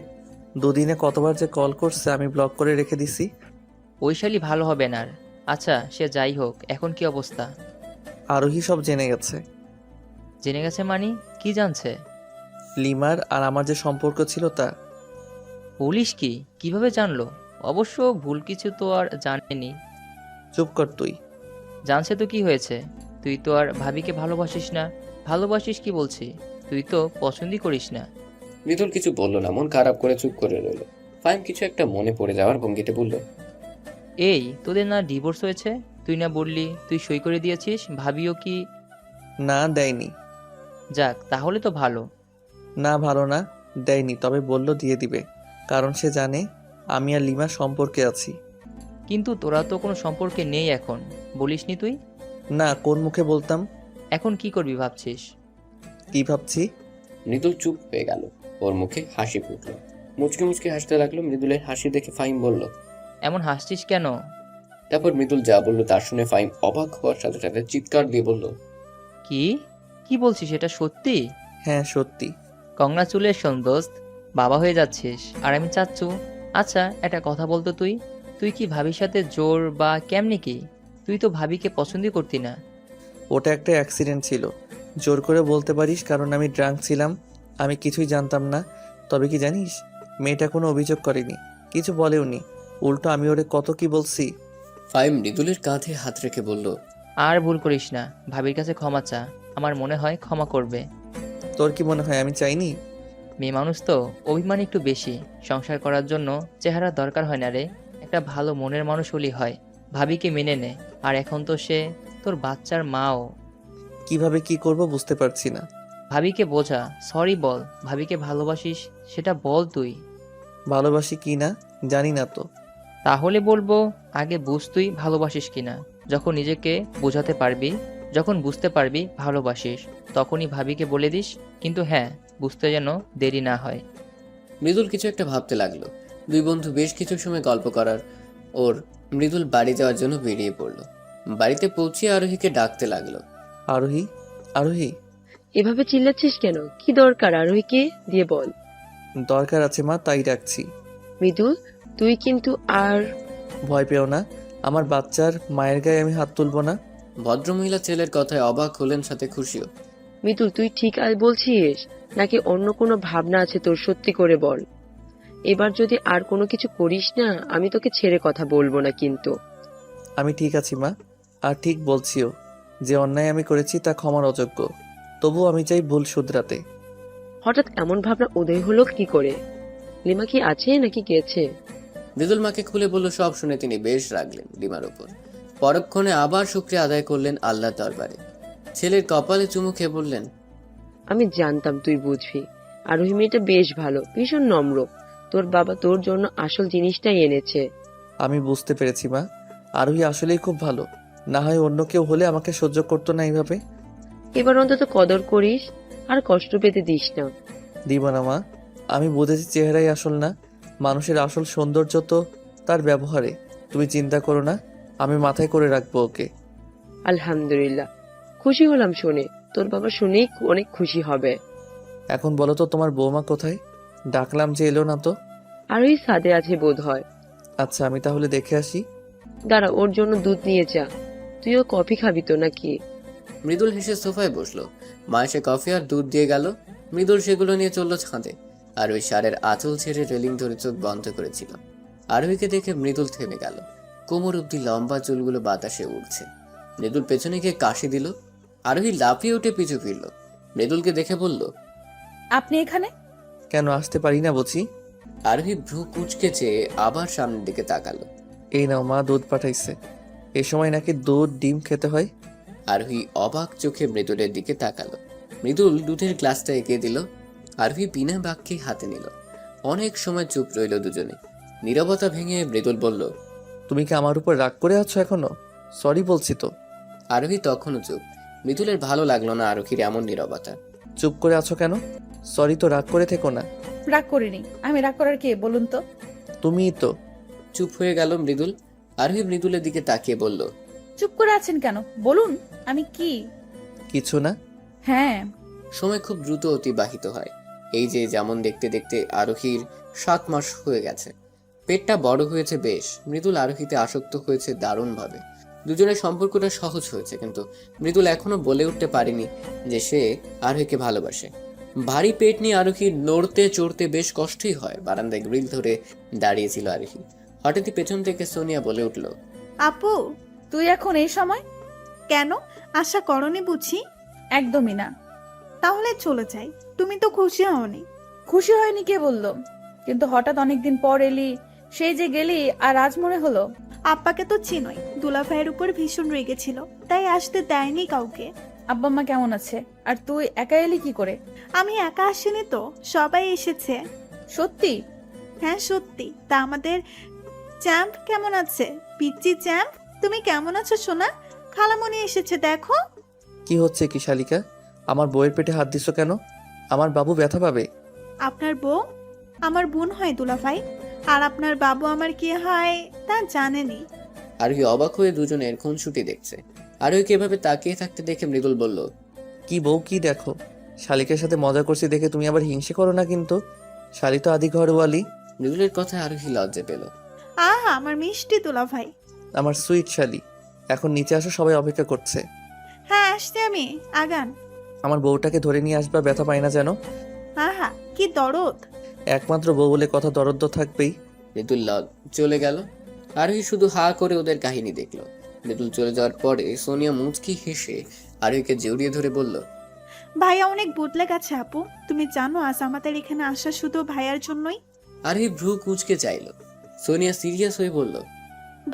2 দিনে কতবার যে কল করছে, আমি ব্লক করে রেখে দিছি। ওই শালি ভালো হবে না আর। আচ্ছা, সে যাই হোক, এখন কি অবস্থা? আরোহী সব জেনে গেছে। জেনে গেছে মানে? কি জানছে? লিমার আর আমার যে সম্পর্ক ছিল তা। পুলিশ কি কিভাবে জানলো? অবশ্য ভুল কিছু তো আর জানেনি। চুপ কর তুই। জানছে তো কি হয়েছে? তুই তো আর ভাবিকে ভালোবাসিস না। ভালোবাসিস কি বলছি? তুই তো পছন্দই করিস না। মৃদুল কিছু বলল না, মন খারাপ করে চুপ করে রইল। ফাহিম কিছু একটা মনে পড়ে যাওয়ার ভঙ্গিতে বলল, এই তোদের না ডিভোর্স হয়েছে? তুই না বললি তুই সই করে দিয়েছিস? ভাবিও কি? না, দেয়নি। যাক, তাহলে তো ভালো। না, ভালো না, দেয়নি। তবে বলল দিয়ে দিবে, কারণ সে জানে আমি আর লিমা সম্পর্কে আছি। কিন্তু তোরা তো কোনো সম্পর্কে নেই এখন, বলিসনি তুই? না, কোন মুখে বলতাম? এখন কি করবি ভাবছিস? কি ভাবছি? মৃদুল চুপ হয়ে গেল। ওর মুখে হাসি ফুটল। মুচকে মুচকে হাসতে লাগলো। মৃদুলের হাসি দেখে ফাহিম বলল, এমন হাসছিস কেন? তারপর মৃদুল যা বলল তা শুনে ফাহিম অবাক হওয়ার সাথে সাথে চিৎকার দিয়ে বলল, কি কি বলছিস? এটা সত্যি? হ্যাঁ, সত্যি। কংগ্রাচুলেশন দোস্ত, বাবা হয়ে যাচ্ছিস আর আমি চাচ্ছু। আচ্ছা, একটা কথা বলতো, তুই তুই কি ভাবির সাথে জোর বা কেমনি কি? তুই তো ভাবিকে পছন্দই করতি না। ওটা একটা অ্যাক্সিডেন্ট ছিল। জোর করে বলতে পারিস, কারণ আমি ড্রাঙ্ক ছিলাম। আমি কিছুই জানতাম না। তবে কি জানিস, মেয়েটা কোনো অভিযোগ করেনি, কিছু বলেওনি। উল্টো আমি ওরে কত কি বলছি। ফাহিম মৃদুলের কাঁধে হাত রেখে বলল, আর ভুল করিস না, ভাবির কাছে ক্ষমা চা। আমার মনে হয় ক্ষমা করবে। তোর কি মনে হয় আমি চাইনি? মেয়ে মানুষ তো অভিমান একটু বেশি। সংসার করার জন্য চেহারা দরকার হয় না রে, একটা ভালো মনের মানুষ হলেই হয়। ভাবিকে মেনে নে। আর এখন তো সে তোর বাচ্চার মাও। কিভাবে কি করব বুঝতে পারছি না। ভাবিকে বোঝা, সরি বল। ভাবিকে ভালোবাসিস সেটা বল তুই। ভালোবাসি কি না জানি না তো। তাহলে বলবো, আগে বুঝ তুই ভালোবাসিস কিনা। যখন নিজেকে বোঝাতে পারবি, যখন বুঝতে পারবি ভালোবাসিস, তখনই ভাবিকে বলে দিস। কিন্তু হ্যাঁ, বুঝতে যেন দেরি না হয়। মৃদুল কিছু একটা ভাবতে লাগলো। দুই বন্ধু বেশ কিছু সময় গল্প করার ওর মৃদুল বাড়ি যাওয়ার জন্য বেরিয়ে পড়ল। বাড়িতে পৌঁছে আরোহীকে ডাকতে লাগলো, আরোহী, আরোহী। এভাবে চিল্লাচ্ছিস কেন? কি দরকার আরোহীকে দিয়ে বল। দরকার আছে মা, তাই ডাকছি। মৃদুল, তুই কিন্তু আর ভয় পেও না, আমার বাচ্চার মায়ের গায়ে আমি হাত তুলবো না। ভদ্রমহিলা ছেলের কথায় অবাক হলেন, সাথে খুশিও। মৃদুল, তুই ঠিক আজ বলছিস নাকি অন্য কোনো ভাবনা আছে তোর? সত্যি করে বল। এবার যদি আর কোনো কিছু করিস না, আমি তোকে ছেড়ে কথা বলবো না কিন্তু। আমি ঠিক আছি মা, আর ঠিক বলছিও। যে অন্যায় আমি করেছি তা ক্ষমার অযোগ্য। তবুও আমি চাই ভুল শুধরাতে। হঠাৎ এমন ভাবনা উদয় হলো কি করে? লিমা কি আছে নাকি গেছে? মৃদুল মাকে খুলে বলল। সব শুনে তিনি বেশ রাগলেন লিমার ওপর। পরক্ষণে আবার শুকরিয়া আদায় করলেন আল্লাহর দরবারে। ছেলের কপালে চুমু খেয়ে বললেন, আমি জানতাম তুই বুঝবি। আরোহী মেয়েটা বেশ ভালো, ভীষণ নম্র। তোর বাবা তোর জন্য আসল জিনিসটাই এনেছে। আমি বুঝতে পেরেছি মা, আরোহী আসলেই খুব ভালো। না হয় অন্য কেউ হলে আমাকে সহ্য করতো না এইভাবে। এবার অন্তত কদর করিস, আর কষ্ট পেতে দিস না। দিব না মা, আমি বুঝেছি চেহারাই আসল না, মানুষের আসল সৌন্দর্য তো তার ব্যবহারে। তুমি চিন্তা করো না, আমি মাথায় করে রাখবো ওকে। আলহামদুলিল্লাহ, খুশি হলাম শুনে। তোর বাবা শুনেই অনেক খুশি হবে। এখন বলো তো, তোমার বৌমা কোথায়? ডাকলাম যে এলো না তো। আরোহী ছাদে আছে বোধ হয়। আচ্ছা, আমি তাহলে দেখে আসি। দাঁড়া, ওর জন্য দুধ নিয়ে যা। তুইও কফি খাবি তো নাকি? মৃদুল হেসে সোফায় বসলো। মা এসে কফি আর দুধ দিয়ে গেল। মৃদুল সেগুলো নিয়ে চললো ছাদে। আর ওই শাড়ের আঁচল ছেড়ে রেলিং ধরে চোখ বন্ধ করেছিল। আরোহীকে দেখে মৃদুল থেমে গেল। কোমর অব্দি লম্বা চুলগুলো বাতাসে উড়ছে। মৃদুল পেছনে গিয়ে কাশি দিল। আরোহী লাফিয়ে উঠে পিছু ফিরল। মৃদুলকে দেখে বলল, আপনি এখানে? কেন আসতে পারি না বুঝি? আরোহী ভ্রু কুঁচকে চেয়ে আবার সামনের দিকে তাকালো। এই নাও মা, দুধ পাঠাইছে। এ সময় নাকি দুধ ডিম খেতে হয়। আরোহী অবাক চোখে মৃদুলের দিকে তাকালো। মৃদুল দুধের গ্লাসটা এগিয়ে দিল। আরোহী বিনা বাক্যে হাতে নিল। অনেক সময় চুপ রইল দুজনে। নীরবতা ভেঙে মৃদুল বলল, তুমি কি আমার উপর রাগ করে আছো এখনো? সরি বলছি তো। আরোহী তখনও চুপ। মৃদুলের ভালো লাগলো না আরোহীর এমন নীরবতা। চুপ করে আছো কেন? সরি তো, রাগ করে থেকো না। রাগ করিনি। আমি রাগ করার কে বলুন তো? তুমিই তো। চুপ হয়ে গেল মৃদুল। আরোহী মৃদুলের দিকে তাকিয়ে বলল, চুপ করে আছেন কেন? বলুন, আমি কি? কিছু না। হ্যাঁ। সময় খুব দ্রুত অতিবাহিত হয়। এই যে যেমন দেখতে দেখতে আরোহীর 7 মাস হয়ে গেছে। পেটটা বড় হয়েছে বেশ। মৃদুল আরোহীতে আসক্ত হয়েছে দারুণভাবে। দুজনের সম্পর্কটা সহজ হয়েছে, কিন্তু মৃদুল এখনো বলে উঠতে পারেনি যে সে আরোহীকে ভালোবাসে। ভারী পেট নিয়ে আরোহীর নড়তে চড়তে বেশ কষ্টই হয়। বারান্দায় গ্রিল ধরে দাঁড়িয়েছিল আরোহী। হঠাৎই পেছন থেকে সোনিয়া বলে উঠল, আপু, তুই এখন এই সময়? কেন আশা করনি বুঝি? একদমই না। তাহলে চলে যাই। তুমি তো খুশি হওনি। খুশি হয়নি কে বললো? কিন্তু হঠাৎ অনেকদিন পর এলি, সেই যে গেলি, আর আজ মনে হলো। আব্বাকে তো চিনোই, দুলা ভাইয়ের উপর ভীষণ রেগেছিল, তাই আসতে দেয়নি কাউকে। আব্বা মা কেমন আছে? আর তুই একা এলি কি করে? আমি একা আসিনি তো, সবাই এসেছে। সত্যি? হ্যাঁ সত্যি। তা আমাদের চ্যাম্প কেমন আছে? পিচ্চি চ্যাম্প, তুমি কেমন আছো সোনা? খালামণি এসেছে দেখো। কি হচ্ছে কি শালিকা? আমার বউয়ের পেটে হাত দিছো কেন? আমার বাবু ব্যথা পাবে। আপনার বউ আমার বোন হয় দুলা ভাই, আর আপনার বাবু আমার কি হয় তা জানেনি। আরোহী অবাক হয়ে দুজনের খুনসুটি দেখছে। আরোহীকে এভাবে তাকিয়ে থাকতে দেখে মৃদুল বলল, কি বউ কি দেখো? শালিকের সাথে মজা করছি দেখে তুমি আবার হিংসে করো না কিন্তু। শালি তো আদি ঘরওয়ালি। মৃদুলের কথায় আরোহী লজ্জা পেল। আহা আমার মিষ্টি দুলা ভাই। আমার সুইট শালি, এখন নিচে আসো, সবাই অপেক্ষা করছে। হ্যাঁ আসতে আমি, আগান। আমার বউটাকে ধরে নিয়ে আসবা, ব্যথা পাই না যেন। আহা কি দরদ। একমাত্র বউ বলে কথা, দরদ তো থাকবেই। মৃদুল চলে গেল। আরোহী শুধু হা করে ওদের কাহিনী দেখলো। মৃদুল চলে যাওয়ার পরে সোনিয়া মুচকি হেসে আরোহীকে জড়িয়ে ধরে বলল, ভাইয়া অনেক বদলে গেছে আপু। তুমি জানো আজ আমাদের এখানে আসা শুধু ভাইয়ার জন্যই। আরোহী ভ্রু কুঁচকে চাইল। সোনিয়া সিরিয়াস হয়ে বলল,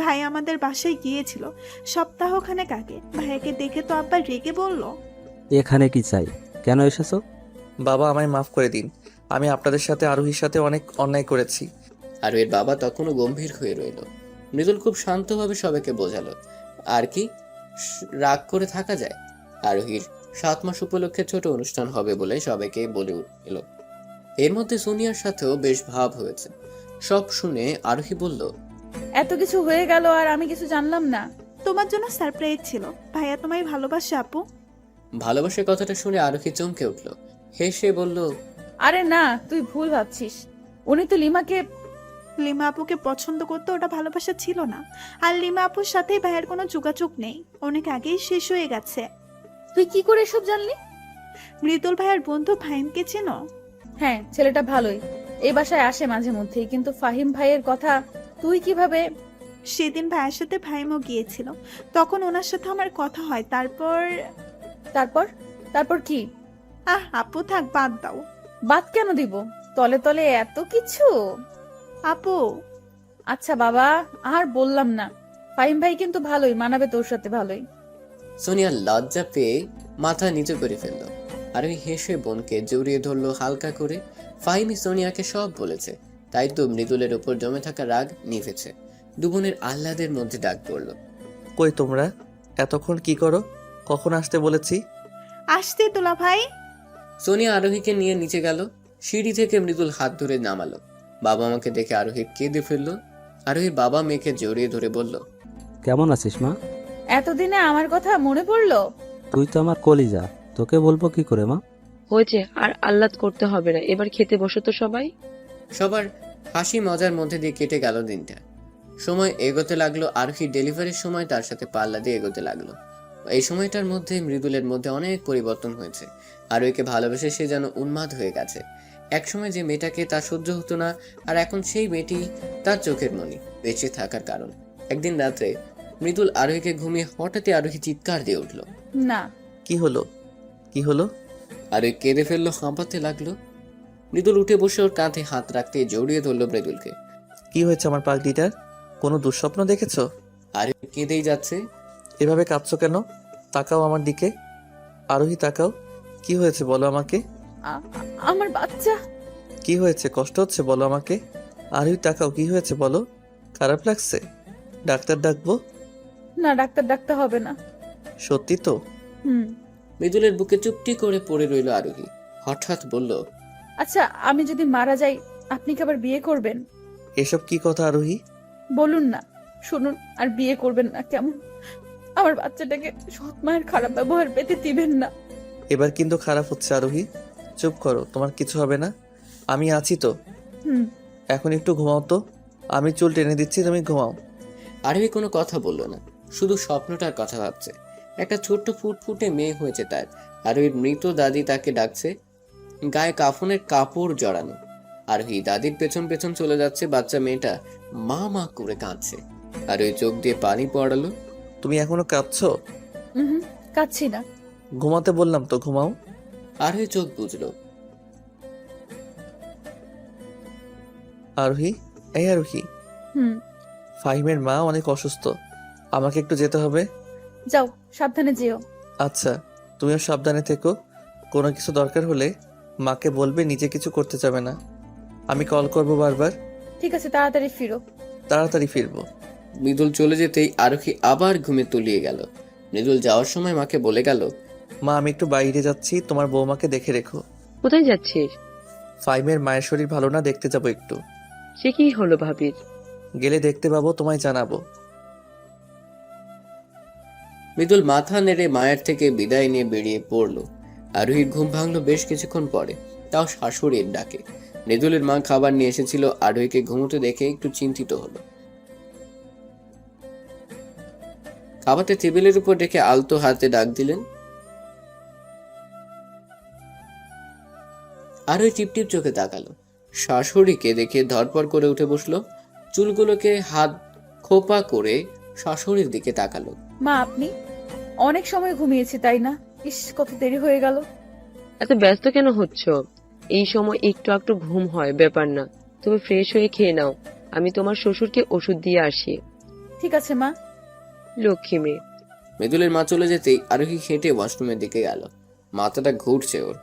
ভাই আমাদের বাসায় গিয়েছিল সপ্তাহখানেক আগে। ভাইয়াকে দেখে তো আব্বা রেগে বলল। এখানে কি চাই? কেন এসেছো? বাবা আমায় মাফ করে দিন, আমি আপনাদের সাথে আরোহীর সাথে অনেক অন্যায় করেছি। আরোহীর বাবা তখনও গম্ভীর হয়ে রইল। মৃদুল খুব শান্তভাবে সবাইকে বোঝালো, আর কি রাগ করে থাকা যায়? আরোহীর 7 মাস উপলক্ষে ছোট অনুষ্ঠান হবে বলে সবাইকে বলে এলো। এর মধ্যে সোনিয়ার সাথেও বেশ ভাব হয়েছে। সব শুনে আরোহী বলল, এত কিছু হয়ে গেল আর আমি কিছু জানলাম না। তোমার জন্য সারপ্রাইজ ছিল। ভাইয়া তোমায় ভালোবাসে আপু। ভালোবাসার কথাটা শুনে আরোহী চমকে উঠল। হেসে বলল, আরে না, তুই ভুল ভাবছিস। উনি তো লিমাকে। লিমা আপুকে পছন্দ করতে ওটা ভালোবাসা ছিল না। আর লিমা আপুর সাথে ভাইয়ের কোনো যোগাযোগ নেই, অনেক আগেই শেষ হয়ে গেছে। তুই কি করে এসব জানলি? মৃদুল ভাইয়ের বন্ধু ফাহিমকে চেনো? হ্যাঁ, ছেলেটা ভালোই, এই বাসায় আসে মাঝে মধ্যেই। কিন্তু ফাহিম ভাইয়ের কথা তুই কিভাবে? সেদিন ভাইয়ের সাথে ফাহিমও গিয়েছিল, তখন ওনার সাথে আমার কথা হয়। তারপর তারপর? তারপর কি? আপু থাক, বাদ দাও। বাদ কেন দিব? তলে তলে এত কিছু। আপু আচ্ছা বাবা, আর বললাম না। ফাহিম ভাই কিন্তু ভালোই, মানাবে তোর সাথে ভালোই। সোনিয়া লজ্জা পেয়ে মাথা নিচু করে ফেলল। আরোহী হেসে বোনকে জড়িয়ে ধরলো হালকা করে। ফাহিমি সোনিয়াকে সব বলেছে, তাই তো মৃদুলের উপর জমে থাকা রাগ নিভেছে। দুবোনের আহ্লাদের মধ্যে ডাক পড়ল, কই তোমরা এতক্ষণ কি করো? কখন আসতে বলেছি? আসতে তোলা ভাই। সোনিয়া আরোহীকে নিয়ে নিচে গেল। সিঁড়ি থেকে মৃদুল হাত ধরে নামালো। বাবা মাকে দেখে আরোহী কেঁদে ফেললো। আরোহীর বাবা মেয়েকে জড়িয়ে ধরে বলল, কেমন আছিস মা? এতদিনে আমার কথা মনে পড়লো? তুই তো আমার কলিজা, তোকে বলবো কি করে মা? হয়েছে, আর আহ্লাদ করতে হবে না, এবার খেতে বসো তো সবাই। সবার হাসি মজার মধ্যে দিয়ে কেটে গেল দিনটা। সময় এগোতে লাগলো। আরোহীর ডেলিভারির সময় তার সাথে পাল্লা দিয়ে এগোতে লাগলো। এই সময়টার মধ্যে মৃদুলের মধ্যে অনেক পরিবর্তন হয়েছে। আরোহীকে ভালোবেসে সে যেন উন্মাদ হয়ে গেছে। একসময় যে মেয়েটাকে তার সহ্য হতো না, আর এখন সেই মেয়েটি তার চোখের মণি, বেঁচে থাকার কারণ। একদিন রাত্রে মৃদুল আরোহীকে ঘুমিয়ে হঠাৎই আরোহী চিৎকার দিয়ে উঠল, না। কি হলো? কি হলো? আরোহী কেঁদে ফেললো, হাঁপাতে লাগলো। মৃদুল উঠে বসে ওর কাঁধে হাত রাখতে জড়িয়ে ধরলো মৃদুলকে। কি হয়েছে আমার পাগলিটার? কোনো দুঃস্বপ্ন দেখেছো? আরোহী কেঁদেই যাচ্ছে। এভাবে কাঁদছো কেন? তাকাও আমার দিকে। আরোহী তাকাও, কি হয়েছে বলো আমাকে। আমার বাচ্চা। কি হয়েছে? কষ্ট হচ্ছে বলো আমাকে। আরোহী তাকাও, কি হয়েছে বলো। খারাপ লাগছে? ডাক্তার ডাকবো? না, ডাক্তার ডাকতে হবে না। সত্যি তো? হুম। মৃদুলের বুকে চুপটি করে পড়ে রইল আরোহী। হঠাৎ বলল, আচ্ছা, আমি যদি মারা যাই আপনি কি আবার বিয়ে করবেন? এসব কি কথা আরোহী? বলুন না, শুনুন। আর বিয়ে করবেন না কেমন? আমার বাচ্চাটাকে সৎ মায়ের খারাপ ব্যবহার পেতে দিবেন না। এবার কিন্তু খারাপ হচ্ছে আরোহী, চুপ করো, তোমার কিছু হবে না, আমি আছি তো। হুম। এখন একটু ঘুমাও তো, আমি চুল টেনে দিচ্ছি, তুমি ঘুমাও। আরোহী কোনো কথা বলল না, শুধু স্বপ্নটার কথা ভাবছে। একটা ছোট্ট ফুটফুটে মেয়ে হয়েছে তার। আরোহীর মৃত দাদি তাকে ডাকছে, গায়ে কাফনের কাপড় জড়ানো। আরোহী দাদির পেছন পেছন চলে যাচ্ছে। বাচ্চা মেয়েটা মা মা করে কাঁদছে। আর ওই চোখ দিয়ে পানি পড়ালো। তুমি এখনো কাঁদছো? হুম, কাচ্ছি না। ঘুমাতে বললাম তো, ঘুমাও। আরোহী চোখ বুঝলো। আরোহী, এই আরোহী, হুম, ফাহিমের মা অনেক অসুস্থ, আমাকে একটু যেতে হবে। যাও, সাবধানে যেও। আচ্ছা, তুমিও সাবধানে থেকো। কোনো কিছু দরকার হলে মাকে বলবে, নিজে কিছু করতে যাবে না। আমি কল করব বারবার। ঠিক আছে, তাড়াতাড়ি ফিরো। তাড়াতাড়ি ফিরবো। মৃদুল চলে যেতেই আরোহী আবার ঘুমে তলিয়ে গেল। মৃদুল যাওয়ার সময় মাকে বলে গেল, মা, আমি একটু বাইরে যাচ্ছি, তোমার বৌমাকে দেখে রেখো। কোথায় যাচ্ছিস? ফাহিমের মায়ের শরীর ভালো না, দেখতে যাবো একটু। সে কি হলো ভাবির? গেলে দেখতে পাবো, তোমায় জানাবো। মৃদুল মাথা নেড়ে মায়ের থেকে বিদায় নিয়ে বেরিয়ে পড়লো। আরোহীর ঘুম ভাঙলো বেশ কিছুক্ষণ পরে, তাও শাশুড়ির ডাকে। মৃদুলের মা খাবার নিয়ে এসেছিল। আরোহীকে ঘুমোতে দেখে একটু চিন্তিত হলো। খাবারটা টেবিলের উপর রেখে আলতো হাতে ডাক দিলেন। আরোহী টিপটিপ চোখে তাকালো। শাশুড়িকে দেখে ধরপড় করে উঠে বসলো। চুলগুলোকে হাত খোপা করে শাশুড়ির দিকে তাকালো। মা, আপনি? অনেক সময় ঘুমিয়েছি, তাই না? ইস, কত দেরি হয়ে গেল। এত ব্যস্ত কেন হচ্ছ? এই সময় একটু একটু ঘুম হয়, ব্যাপার না। তুমি ফ্রেশ হয়ে খেয়ে নাও, আমি তোমার শ্বশুরকে ওষুধ দিয়ে আসি। ঠিক আছে মা। লক্ষ্মী মেয়ে। মৃদুলের মা চলে যেতেই আরোহী হেঁটে ওয়াশরুমের দিকে গেল। মাথাটা ঘুরছে ওর।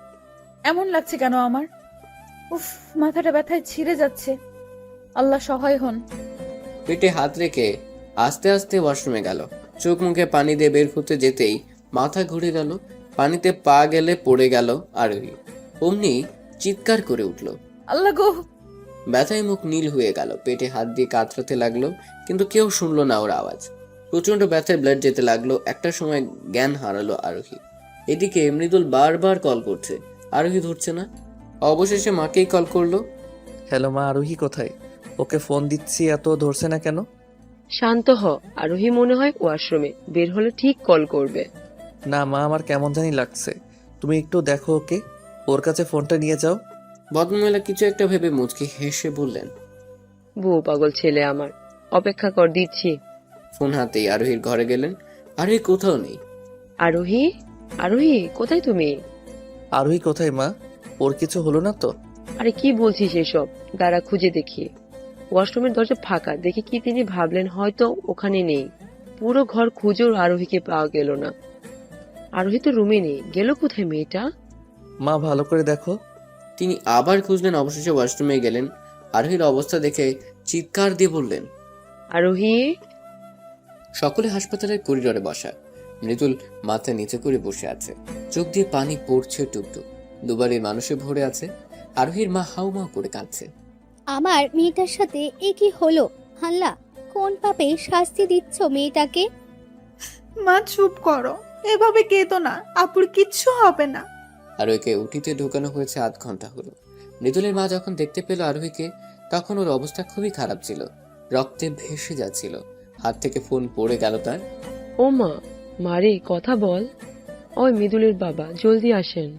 এমন লাগছে কেন আমার? উফ, মাথাটা ব্যথায় ছিঁড়ে যাচ্ছে। আল্লাহ সহায় হন। পেটে হাত রেখে আস্তে আস্তে ওয়াশরুমে গেল। চোখ মুখে পানি দিয়ে বের হতে যেতেই মাথা ঘুরে গেল। পানিতে পা গেলে পড়ে গেল আরোহী। অমনি চিৎকার করে উঠল। আল্লাহ গো! ব্যথায় মুখ নীল হয়ে গেল। পেটে হাত দিয়ে কাতরাতে লাগলো, কিন্তু কেউ শুনলো না ওর আওয়াজ। প্রচন্ড ব্যথায় ব্লাড যেতে লাগলো। একটা সময় জ্ঞান হারালো আরোহী। এদিকে মৃদুল বারবার কল করছে, আরোহী ধরছে না। অবশেষে মাকেই কল করলো। হ্যালো মা, আরোহী কোথায়? ওকে ফোন দিচ্ছি, এত ধরছে না কেন? শান্ত হ, আরোহী মনে হয় ওয়াশরুমে, বের হলে ঠিক কল করবে। না মা, আমার কেমন জানি লাগছে। তুমি একটু দেখো ওকে, ওর কাছে ফোনটা নিয়ে যাও। ভদ্রমহিলা কিছু একটা ভেবে মুচকি হেসে বললেন। বউ পাগল ছেলে আমার, অপেক্ষা কর, দিচ্ছি। ফোন হাতেই আরোহীর ঘরে গেলেন। আরোহী কোথাও নেই। আরোহী, আরোহী কোথায় তুমি? আরোহী কোথায় মা? ওর কিছু হলো না তো? আরে কি বলছিস এসব? দাঁড়া, খুঁজে দেখি। ওয়াশরুমের দরজা ফাঁকা দেখে কি তিনি ভাবলেন হয়তো ওখানে নেই। পুরো ঘর খুঁজেও আরোহীকে পাওয়া গেল না। আরোহী তো রুমে নেই, গেল কোথায় মেয়েটা? মা, ভালো করে দেখো। তিনি আবার খুঁজলেন। অবশেষে ওয়াশরুমে গেলেন। আরোহীর অবস্থা দেখে চিৎকার দিয়ে বললেন, আরোহী! সকলে হাসপাতালের করিডোরে বসা। মৃদুল মাথা নিচে করে বসে আছে। চোখ দিয়ে পানি পড়ছে টুকটুক। দুবারের মানুষে ভরে আছে। আরোহীর মা হাউমাউ করে কাঁদছে। আমার মেয়েটার সাথে এ কি হলো? আল্লাহ, কোন পাপে শাস্তি দিচ্ছ মেয়েটাকে? মা চুপ করো, এভাবে কেঁদো না, আপুর কিচ্ছু হবে না। আরোহীকে উঠিতে ঢোকানো হয়েছে 8 ঘন্টা হলো। মৃদুলের মা যখন দেখতে পেল আরোহীকে, তখন ওর অবস্থা খুবই খারাপ ছিল। রক্তে ভেসে যাচ্ছিল। হাত থেকে ফোন পড়ে গেল তার। ও মা, মারে কথা বল। ওই মৃদুলের বাবা, জলদি আসেন।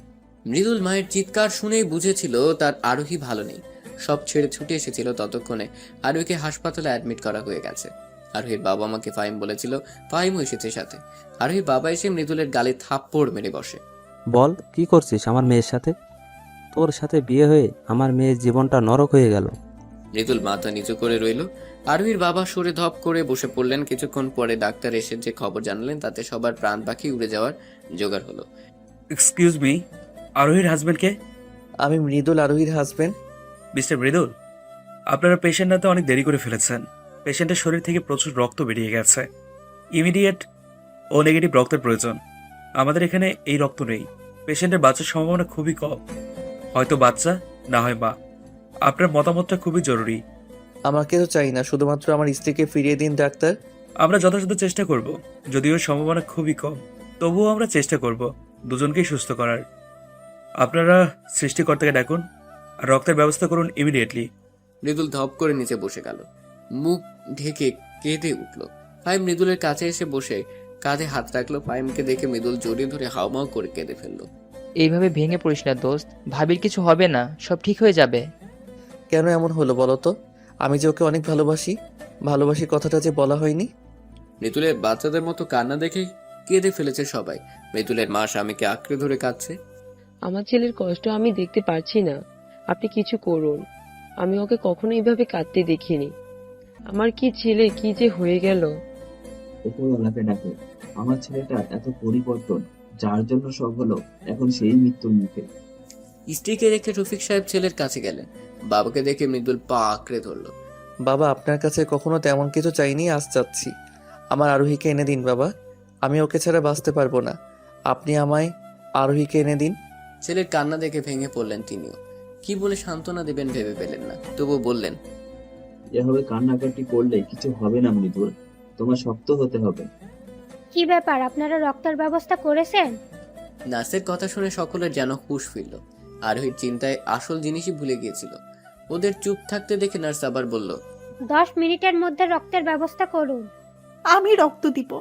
মৃদুল মায়ের চিৎকার শুনেই বুঝেছিল তার আরোহী ভালো নেই। সব ছেড়ে ছুটে এসেছিল। ততক্ষণে আরোহীকে হাসপাতালে অ্যাডমিট করা হয়ে গেছে। আরোহীর বাবা মাকে ফাহিম বলেছিল, ফাহিমও এসেছে সাথে। আরোহীর বাবা এসে মৃদুলের গালে থাপ্পড় মেরে বসে। বল, কি করছিস আমার মেয়ের সাথে? তোর সাথে বিয়ে হয়ে আমার মেয়ের জীবনটা নরক হয়ে গেল। মৃদুল মাথা নিচু করে রইল। আরোহীর বাবা সরে ধপ করে বসে পড়লেন। কিছুক্ষণ পরে ডাক্তার এসে যে খবর জানালেন, তাতে সবার প্রাণ পাখি উড়ে যাওয়ার জোগাড় হলো। এক্সকিউজ মি, আরোহীর হাজবেন্ডকে? আমি মৃদুল, আরোহীর হাজবেন্ড। মিস্টার মৃদুল, আপনারা পেশেন্ট আনতে অনেক দেরি করে ফেলেছেন। পেশেন্টের শরীর থেকে প্রচুর রক্ত বেরিয়ে গেছে। ইমিডিয়েট ও নেগেটিভ রক্তের প্রয়োজন। আমাদের এখানে এই রক্ত নেই। পেশেন্টের বাচ্চার সম্ভাবনা খুবই কম, হয়তো বাচ্চা, না হয় মা। আপনার মতামতটা খুবই জরুরি। আমাকে তো চাই না, শুধুমাত্র আমার স্ত্রীকে ফিরিয়ে দিন ডাক্তার। আমরা যথাযথ চেষ্টা করব, যদিও সম্ভাবনা খুবই কম, তবুও আমরা চেষ্টা করব দুজনকেই সুস্থ করার। আপনারা সৃষ্টিকর্তাকে ডাকুন আর রক্তের ব্যবস্থা করুন ইমিডিয়েটলি। মৃদুল ধপ করে নিচে বসে গেল। মুখ ঢেকে কেঁদে উঠল। ফাহিম মৃদুলের কাছে এসে বসে কাঁধে হাত রাখলো। ফাহিমকে দেখে মৃদুল জড়িয়ে ধরে হাউমাউ করে কেঁদে ফেললো। এইভাবে ভেঙে পড়িস না দোস্ত, ভাবির কিছু হবে না, সব ঠিক হয়ে যাবে। কেন এমন হলো বলো তো? আমি যে ওকে অনেক ভালোবাসি, ভালোবাসি কথাটা যে বলা হয়নি। মৃদুলের বাচ্চাদের মতো কান্না দেখে কেঁদে ফেলেছে সবাই। মৃদুলের মা স্বামীকে আঁকড়ে ধরে কাঁদছে। আমার ছেলের কষ্ট আমি দেখতে পারছি না, আপনি কিছু করুন। আমি ওকে কখনো এইভাবে কাঁদতে দেখিনি। আমার কি ছেলে কি যে হয়ে গেল। উপরওয়ালাকে ডাকে। আমার ছেলেটা এত পরিবর্তন, যার জন্য সব হলো, এখন সেই মৃত্যুর মুখে। স্ত্রীকে রেখে রফিক সাহেব ছেলের কাছে গেলেন। বাবাকে দেখে মৃদুল পা আঁকড়ে ধরলো। বাবা, আপনার কাছে কখনো তেমন কিছু চাইনি, আজ চাচ্ছি। আমার আরোহীকে এনে দিন বাবা, আমি ওকে ছাড়া বাঁচতে পারবো না। আপনি আমায় আরোহীকে এনে দিন। ছেলের কান্না দেখে ভেঙে পড়লেন তিনিও। কি বলে সান্ত্বনা দেবেন ভেবে পেলেন না, তবুও বললেন, এভাবে কান্নাকাটি করলে কিছু হবে না মৃদুল, তোমার শক্ত হতে হবে। কি ব্যাপার, আপনারা রক্তের ব্যবস্থা করেছেন? নার্সের কথা শুনে সকলের যেন হুঁশ ফিরল। আরোহীর চিন্তায় আসল জিনিসই ভুলে গিয়েছিল। ওদের চুপ থাকতে দেখে নার্স আবার বলল, 10 মিনিটের মধ্যে রক্তের ব্যবস্থা করুন। আমি রক্ত দিব।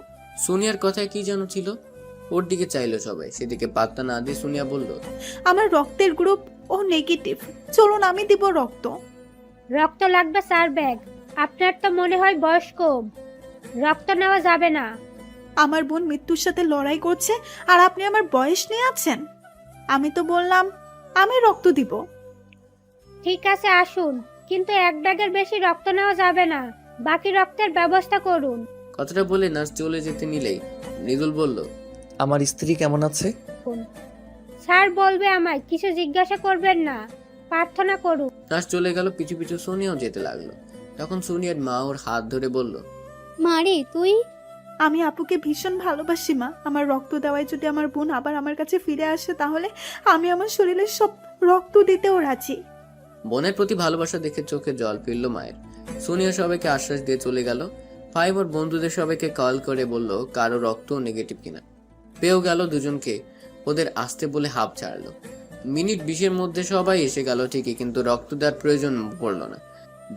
সোনিয়ার কথায় কি যেন ছিল। ওর দিকে চাইলো সবাই, সেদিকে পাত্তা না দিয়ে সোনিয়া বলল, আমার রক্তের গ্রুপ ও নেগেটিভ, চলুন আমি দিব রক্ত। রক্ত লাগবে 4 ব্যাগ। আপনার তো মনে হয় বয়স কম, রক্ত নেওয়া যাবে না। আমার বোন মৃত্যুর সাথে লড়াই করছে আর আপনি আমার বয়স নিয়ে আছেন। আমি তো বললাম আমি রক্ত দিব। ঠিক আছে আসুন, কিন্তু 1 ব্যাগের বেশি রক্ত নেওয়া যাবে না। বাকি রক্তের ব্যবস্থা করুন। কথাটা বলে নার্স চলে যেতে নিলেই মৃদুল বলল, আমার স্ত্রী কেমন আছে? স্যার বলবে আমায়, কিছু জিজ্ঞাসা করবেন না, প্রার্থনা করুন। নার্স চলে গেল, পিছু পিছু সোনিয়াও যেতে লাগলো। তখন সোনিয়ার মা ওর হাত ধরে বলল, মারে তুই? আমি আপুকে ভীষণ ভালোবাসি মা। আমার রক্ত দেওয়ায় যদি আমার বোন আবার আমার কাছে ফিরে আসে, তাহলে আমি আমার শরীরের সব রক্ত দিতেও রাজি। বোনের প্রতি ভালোবাসা দেখে চোখে জল ফিরল মায়ের। সোনিয়া সবাইকে আশ্বাস দিয়ে চলে গেল। ফাইভ ওর বন্ধুদের সবাইকে কল করে বলল কারো রক্ত নেগেটিভ কিনা। পেয়েও গেল দুজনকে। ওদের আসতে বলে হাঁপ ছাড়লো। মিনিট 20-এর মধ্যে সবাই এসে গেল ঠিকই, কিন্তু রক্ত দেওয়ার প্রয়োজন পড়ল না।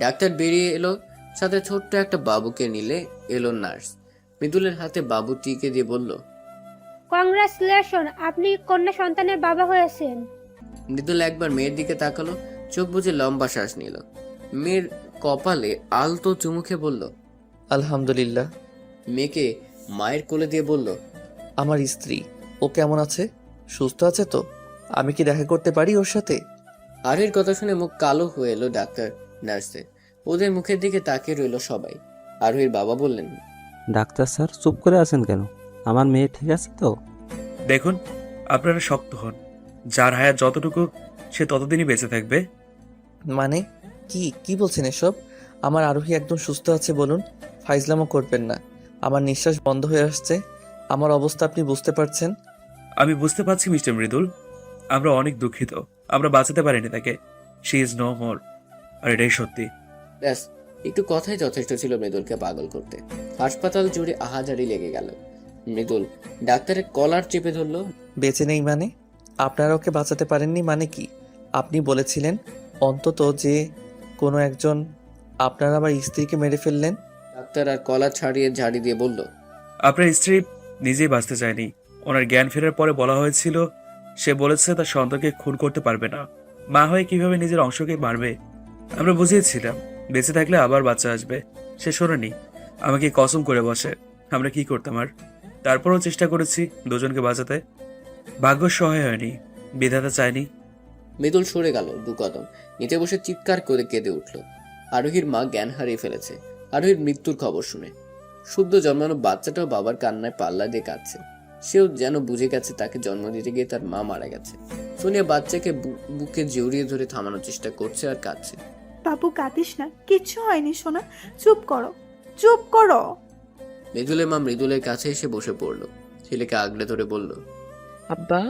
ডাক্তার বেরিয়ে এলো, সাথে ছোট্ট একটা বাবুকে নিলে এলো নার্স। মৃদুলের হাতে বাবুটিকে দিয়ে বলল, কংগ্রাচুলেশন, আপনি কন্যা সন্তানের বাবা হয়েছেন। মৃদুল একবার মেয়ের দিকে তাকালো, চোখ বুজে লম্বা শ্বাস নিল। মেয়ের কপালে আলতো চুমুখে বলল, আলহামদুলিল্লাহ। মেয়েকে মায়ের কোলে দিয়ে বলল, আমার স্ত্রী, ও কেমন আছে? সুস্থ আছে তো? আমি কি দেখা করতে পারি ওর সাথে? আরের কথা শুনে মুখ কালো হয়ে এলো ডাক্তার নার্সের। ওদের মুখের দিকে তাকিয়ে রইল সবাই। আরোহীর বাবা বললেন, ডাক্তার স্যার চুপ করে আছেন কেন? আমার মেয়ে ঠিক আছে তো? দেখুন, আপনারা শক্ত হন। যার হায়াত যতটুকু, সে ততদিনই বেঁচে থাকবে। মানে কি কি বলছেন এসব? আমার আরোহী একদম সুস্থ আছে বলুন। ফাইজলামও করবেন না। আমার নিঃশ্বাস বন্ধ হয়ে আসছে। আমার অবস্থা আপনি বুঝতে পারছেন? আমি বুঝতে পারছি মিস্টার মৃদুল, আমরা অনেক দুঃখিত। আমরা বাঁচাতে পারিনি তাকে। She is no more. আর এটাই সত্যি। ব্যাস, একটু কথাই যথেষ্ট ছিল মৃদুলকে পাগল করতে। হাসপাতাল জুড়ে আহাজারি লেগে গেল। মৃদুল ডাক্তারের কলার চেপে ধরলো। বেঁচে নেই মানে? আপনারা ওকে বাঁচাতে পারেননি মানে কি? আপনি বলেছিলেন অন্তত যে কোনো একজন। আপনারা আমার স্ত্রীকে মেরে ফেললেন। ডাক্তার আর কলার ছাড়িয়ে ঝাড়ি দিয়ে বলল, আপনার স্ত্রী নিজেই বাঁচতে চায়নি। ওনার জ্ঞান ফেরার পরে বলা হয়েছিল, সে বলেছে তার সন্তানকে খুন করতে পারবে না। মা হয়ে কিভাবে নিজের অংশকে মারবে। আমরা বুঝিয়েছিলাম বেঁচে থাকলে আবার বাচ্চা আসবে। সে শোনেনি, আমাকে কসম করে বসে। আমরা কি করতাম আর? তারপরও চেষ্টা করেছি দুজনকে বাঁচাতে। ভাগ্য সহায় হয়নি, বিধাতা চায়নি। মৃদুল সরে গেল 2 কদম। নিচে বসে চিৎকার করে কেঁদে উঠল। আরোহীর মা জ্ঞান হারিয়ে ফেলেছে আরোহীর মৃত্যুর খবর শুনে। শুদ্ধ জন্মানো বাচ্চাটাও বাবার কান্নায় পাল্লা দিয়ে কাঁদছে। সেও যেন বুঝে গেছে তাকে জন্ম দিতে গিয়ে তার মা মারা গেছে। সোনিয়া বাচ্চাকে বুকে জড়িয়ে ধরে থামানোর চেষ্টা করছে আর কাঁদছে। বাবু কাঁদিস না, কিচ্ছু হয়নি সোনা, চুপ করো, চুপ করো। মৃদুলের মা মৃদুলের কাছে এসে বসে পড়লো। ছেলেকে আগলে ধরে বলল, আব্বা,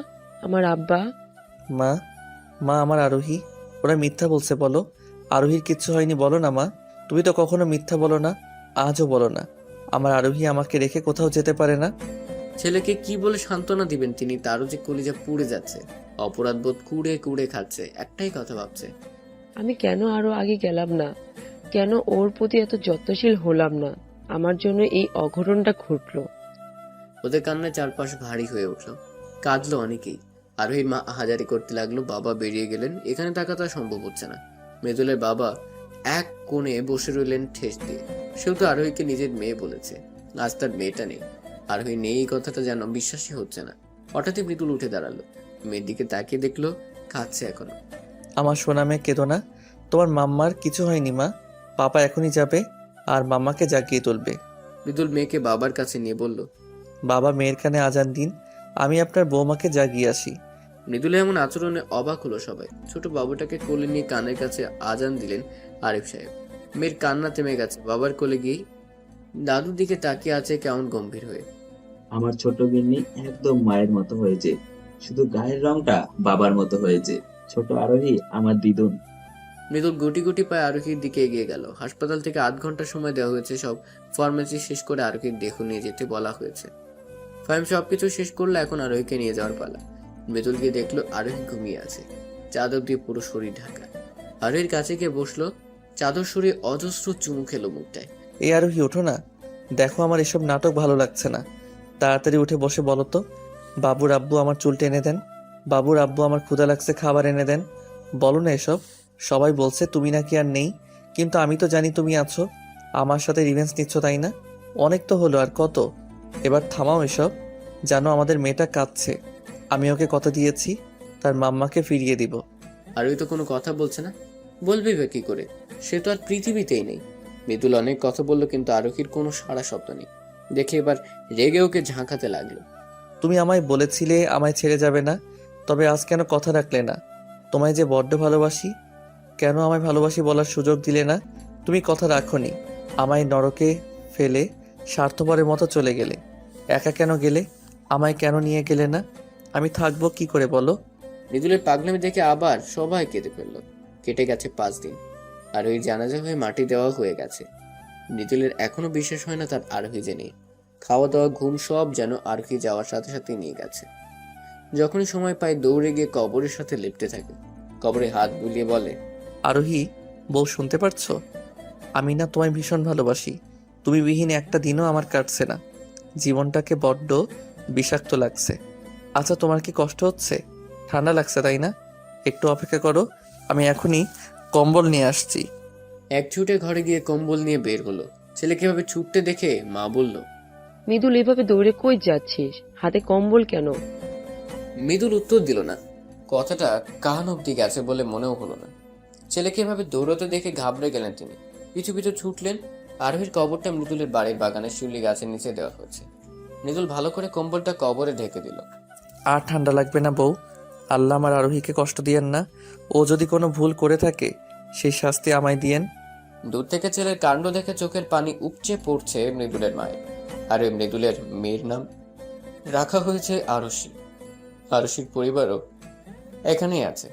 আমার আব্বা। মা, মা আমার আরোহী। ওরা মিথ্যা বলছে বলো। আরোহীর কিচ্ছু হয়নি বলো না মা। তুমি তো কখনো মিথ্যা বলো না, আজও বলো না। আমার আরোহী আমাকে রেখে কোথাও যেতে পারে না। ছেলেকে কি বলে সান্ত্বনা দিবেন তিনি? তারও যে কলিজা পুড়ে যাচ্ছে। অপরাধবোধ কুড়ে কুড়ে খাচ্ছে। একটাই কথা ভাবছে, আমি কেন আরো আগে গেলাম না? কেন ওর প্রতি এত যত্নশীল হলাম না? আমার জন্য এই অঘটনটা ঘটলো। ওদের কান্নায় চারপাশ ভারী হয়ে উঠলো। কাঁদলো অনেকেই। আরোহীর মা আহাজারি করতে লাগলো। বাবা বেরিয়ে গেলেন। এখানে থাকা তো আর সম্ভব হচ্ছে না। মৃদুলের বাবা এক কোণে বসে রইলেন ঠেস দিয়ে। সেও তো আরোহীকে নিজের মেয়ে বলেছে, আজ তার মেয়েটা নেই। আরোহী নেই এই কথাটা যেন বিশ্বাসই হচ্ছে না। হঠাৎই মৃদুল উঠে দাঁড়ালো, মেয়ের দিকে তাকিয়ে দেখলো কাঁদছে এখনো। আমার সোনা মেয়ে কেঁদো না, তোমার মাম্মার কিছু হয়নি মা। পাপা এখনই যাবে আর মাম্মাকে জাগিয়ে তুলবে। মৃদুল মেয়েকে বাবার কাছে নিয়ে বলল, বাবা মেয়ের কানে আজান দিন, আমি আপনার বৌমাকে জাগিয়ে আসি। মৃদুলের এমন আচরণে অবাক হলো সবাই। ছোট বাবুটাকে কোলে নিয়ে কানের কাছে আজান দিলেন আরিফ সাহেব। মেয়ের কান্না থেমে গেছে। বাবার কোলে গিয়েই দাদুর দিকে তাকিয়ে আছে কেমন গম্ভীর হয়ে। আমার ছোট গিন্নি একদম মায়ের মতো হয়েছে, শুধু গায়ের রংটা বাবার মতো হয়েছে। ছোট আরোহী আমার দিদুন। মৃদুল গুটি গুটি পায়ে আরোহীর দিকে এগিয়ে গেল। হাসপাতাল থেকে 8 ঘন্টা সময় দেওয়া হয়েছে। সব ফর্মালিটি শেষ করে আরোহীর দেহ নিয়ে যেতে বলা হয়েছে। ফাইম সবকিছু শেষ করলে এখন আরোহীকে নিয়ে যাওয়ার পালা। মৃদুল গিয়ে দেখলো আরোহী ঘুমিয়ে আছে, চাদর দিয়ে পুরো শরীর ঢাকা। আরোহীর কাছে গিয়ে বসলো, চাদর সরিয়ে অজস্র চুমু খেলো মুখটায়। এই আরোহী ওঠো না, দেখো আমার এসব নাটক ভালো লাগছে না। তাড়াতাড়ি উঠে বসে বলো তো, বাবুর আব্বু আমার চুল টেনে দেন, বাবুর আব্বু আমার ক্ষুধা লাগছে খাবার এনে দেন। বলো না এসব। সবাই বলছে তুমি নাকি আর নেই, কিন্তু আমি তো জানি তুমি আছো। আমার সাথে রিভেঞ্জ নিচ্ছ তাই না? অনেক তো হলো, আর কত? এবার থামাও এসব। জানো আমাদের মেয়েটা কাঁদছে, আমি ওকে কথা দিয়েছি তার মাম্মাকে ফিরিয়ে দিব। আরোহী তো কোনো কথা বলছে না, বলবি বা কি করে? সে তো আর পৃথিবীতেই নেই। মৃদুল অনেক কথা বললো কিন্তু আরোহীর কোনো সাড়া শব্দ নেই। দেখে এবার রেগে ওকে ঝাঁকাতে লাগলো। তুমি আমায় বলেছিলে আমায় ছেড়ে যাবে না, তবে আজ কেন কথা রাখলে না? তোমায় যে বড্ড ভালোবাসি, কেন আমায় ভালোবাসি বলার সুযোগ দিলে না? তুমি কথা রাখোনি, আমায় নরকে ফেলে স্বার্থপরের মতো চলে গেলে। একা কেন গেলে? আমায় কেন নিয়ে গেলে না? আমি থাকবো কি করে বলো? মৃদুলের পাগলামি দেখে আবার সবাই কেঁদে ফেললো। কেটে গেছে 5 দিন। আরোহী জানাজা হয়ে মাটি দেওয়া হয়ে গেছে। মৃদুলের এখনো বিশ্বাস হয় না তার আরোহী যে নেই। খাওয়া দাওয়া ঘুম সব যেন আরোহী যাওয়ার সাথে সাথে নিয়ে গেছে। যখনই সময় পায় দৌড়ে গিয়ে কবরের সাথে লিপ্তে থাকে। কবরে হাত বুলিয়ে বলে, আরোহী বউ শুনতে পারছো? আমি না তোমায় ভীষণ ভালোবাসি। তুমি বিহীন একটা দিনও আমার কাটছে না। জীবনটাকে বড্ড বিষাক্ত লাগছে। আচ্ছা তোমার কি কষ্ট হচ্ছে? ঠান্ডা লাগছে তাই না? একটু অপেক্ষা করো, আমি এখনই কম্বল নিয়ে আসছি। এক ছুটে ঘরে গিয়ে কম্বল নিয়ে বের হলো। ছেলেকে এভাবে ছুটতে দেখে মা বলল, মৃদুল এভাবে দৌড়ে কই যাচ্ছিস? হাতে কম্বল কেন? মৃদুল উত্তর দিল না। কথাটা কান অব্দি গেছে বলে মনেও হলো না। ছেলেকে এভাবে দৌড়তে দেখে ঘাবড়ে গেলেন তিনি। পিছু পিছু ছুটলেন। আরোহীর কবরটা মৃদুলের বাড়ির বাগানে শিউলি গাছের নিচে দেওয়া হয়েছে। মৃদুল ভালো করে কম্বলটা কবরে ঢেকে দিল। আর ঠান্ডা লাগবে না বউ। আল্লাহ আমার আরোহীকে কষ্ট দিয়েন না। ও যদি কোনো ভুল করে থাকে সেই শাস্তি আমায় দিয়েন। দূর থেকে ছেলের কাণ্ড দেখে চোখের পানি উপচে পড়ছে মৃদুলের মায়ের। আর ওই মৃদুলের মেয়ের নাম রাখা হয়েছে আরশি। আরশির পরিবারও এখানেই আছে।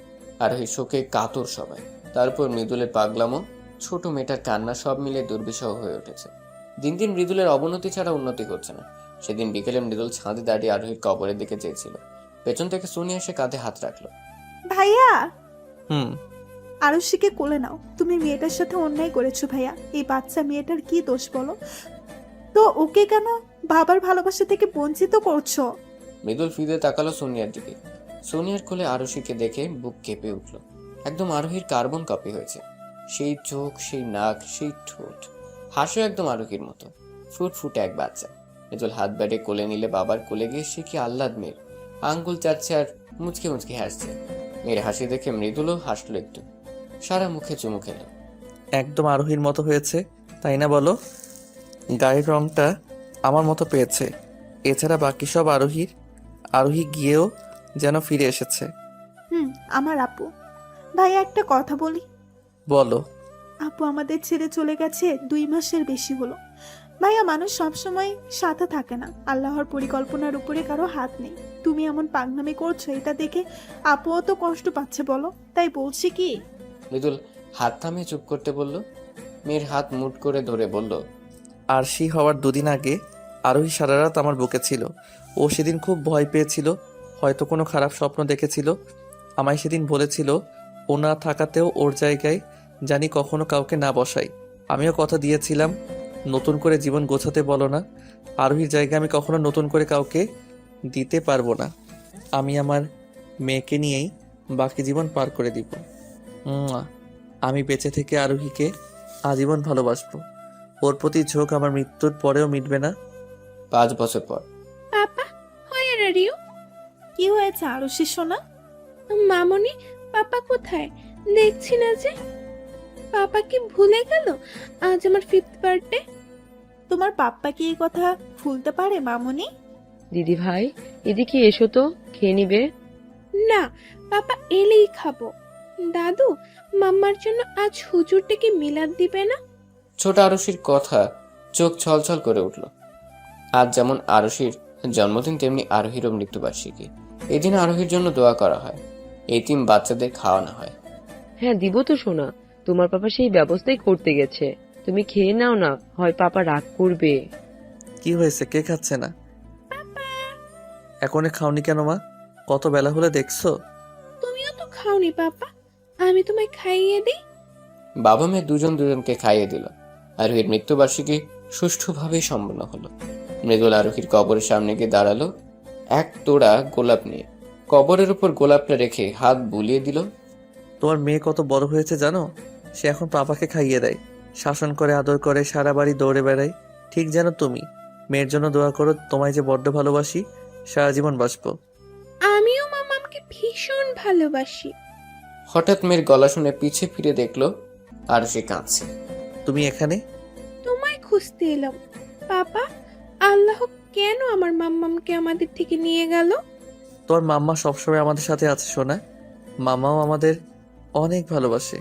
আরোহী শোকে কাতর সবাই। তারপর মৃদুলের পাগলামো, ছোট মেয়েটার কান্না সব মিলে দুর্বিষহ হয়ে উঠেছে। দিন দিন মৃদুলের অবনতি ছাড়া উন্নতি হচ্ছে না। সেদিন বিকেলে মৃদুল ছাদে দাঁড়িয়ে আরোহীর কবরের দিকে চেয়েছিল। পেছন থেকে সোনিয়া এসে কাঁধে হাত রাখলো। ভাইয়া, হুম। আরুষিকে কোলে নাও। তুমি মেয়েটার সাথে অন্যায় করেছো ভাইয়া। এই বাচ্চা মেয়েটার কি দোষ বলো তো? ওকে কেন বাবার ভালোবাসা থেকে বঞ্চিত করছো? মৃদুল ফিরে তাকালো সোনিয়ার দিকে। সোনিয়ার কোলে আরুষিকে দেখে বুক কেঁপে উঠল। একদম আরোহীর কার্বন কপি হয়েছে। সেই চোখ, সেই নাক, সেই ঠোঁট, হাসো একদম আরোহীর মতো। ফুটফুটে এক বাচ্চা। মৃদুল হাত বেড়ে কোলে নিলে বাবার কোলে গিয়ে সে কি আহ্লাদ মেয়ের। আঙ্গুল চাচ্ছে আর মুচকে মুচকে হাসছে। মেয়ের হাসি দেখে মৃদুলও হাসলো একটু। সারা মুখে চুমু খেল। একদম আরোহীর মতো হয়েছে তাই না বলো? গায়ের রংটা আমার মতো পেয়েছে। এছাড়া বাকি সব আরোহীর। আরোহী গিয়েও যেন ফিরে এসেছে। আমার আপু। ভাইয়া একটা কথা বলি। বলো। আপু আমাদের ছেড়ে চলে গেছে 2 মাসের বেশি হলো। ভাইয়া, মানুষ সবসময় সাথে থাকে না। আল্লাহর পরিকল্পনার উপরে কারো হাত নেই। তুমি এমন পাগনামি করছো, এটা দেখে আপুও তো কষ্ট পাচ্ছে বলো। তাই বলছি কি। মৃদুল হাত থামিয়ে চুপ করতে বলল। মেয়ের হাত মুট করে ধরে বলল, আরশি হওয়ার 2 দিন আগে আরোহী সারা রাত আমার বুকে ছিল। ও সেদিন খুব ভয় পেয়েছিল, হয়তো কোনো খারাপ স্বপ্ন দেখেছিল। আমায় সেদিন বলেছিল ও না থাকাতেও ওর জায়গায় জানি কখনো কাউকে না বসাই। আমিও কথা দিয়েছিলাম নতুন করে জীবন গোছাতে বলো না। আরোহীর জায়গায় আমি কখনো নতুন করে কাউকে দিতে পারবো না। আমি আমার মেয়েকে নিয়েই বাকি জীবন পার করে দিব। আমি বেঁচে থেকে আরোহীকে আজীবন ভালোবাসবো। ওর প্রতি ঝোঁক আমার মৃত্যুর পরেও মিটবে না। 5 বছর পর। পাপা, হোয়ার আর ইউ? কি হয়েছে আরুষি সোনা? মামনি, পাপা কোথায়? দেখছি না যে। পাপা কি ভুলে গেল আজ আমার 5th বার্থডে? তোমার পাপ্পা কি এই কথা ভুলতে পারে মামুনি? দিদি ভাই, এদিকে এসো তো, খেয়ে নিবে। না, পাপা এলেই খাবো। দাদু, মাম্মার জন্য আজ হুজুর থেকে মিলাদ দিবে না? ছোট আরুষির কথা চোখ ছলছল করে উঠল। আজ যেমন আরুষির জন্মদিন, তেমনি আরোহীরও মৃত্যুবার্ষিকী। এই দিন আরোহীর জন্য দোয়া করা হয়, এতিম বাচ্চাদের খাওয়ানো হয়। হ্যাঁ দিব তো সোনা, তোমার পাপা সেই ব্যবস্থাই করতে গেছে। তুমি খেয়ে নাও না, হয় পাপা রাগ করবে। কি হয়েছে, কে খাচ্ছে না? এখনই খাওনি কেন মা? কত বেলা হলে দেখছো? তুমিও তো খাওনি পাপা, আমি তোমায় খাইয়ে দিই। বাবা মেয়ে দুজন দুজনকে খাইয়ে দিল। আরোহীর মৃত্যুবার্ষিকী সুষ্ঠুভাবে সম্পন্ন হলো। মৃদুল আরোহীর কবরের সামনে গিয়ে দাঁড়ালো, এক তোড়া গোলাপ নিয়ে। কবরের উপর গোলাপটা রেখে হাত বুলিয়ে দিল। তোমার মেয়ে কত বড় হয়েছে জানো? সে এখন পাপাকে খাইয়ে দেয়, শাসন করে, আদর করে, সারা বাড়ি দৌড়ে বেড়ায়। ঠিক যেন তুমি। মেয়ের জন্য দোয়া করো, তোমায় যে বড্ড ভালোবাসি, সারা জীবন বাঁচবো। আমিও মামামকে ভীষণ ভালোবাসি। হঠাৎ মেয়ের গলা শুনে পিছে ফিরে দেখলো আরুষি কাঁদছে। তুমি এখানে? তোমায় খুঁজতে এলাম পাপা। আল্লাহ কেন আমার মাম্মামকে আমাদের থেকে নিয়ে গেল? তোর মাম্মা সবসময় আমাদের সাথে আছে সোনা। মামাও আমাদের অনেক ভালোবাসে।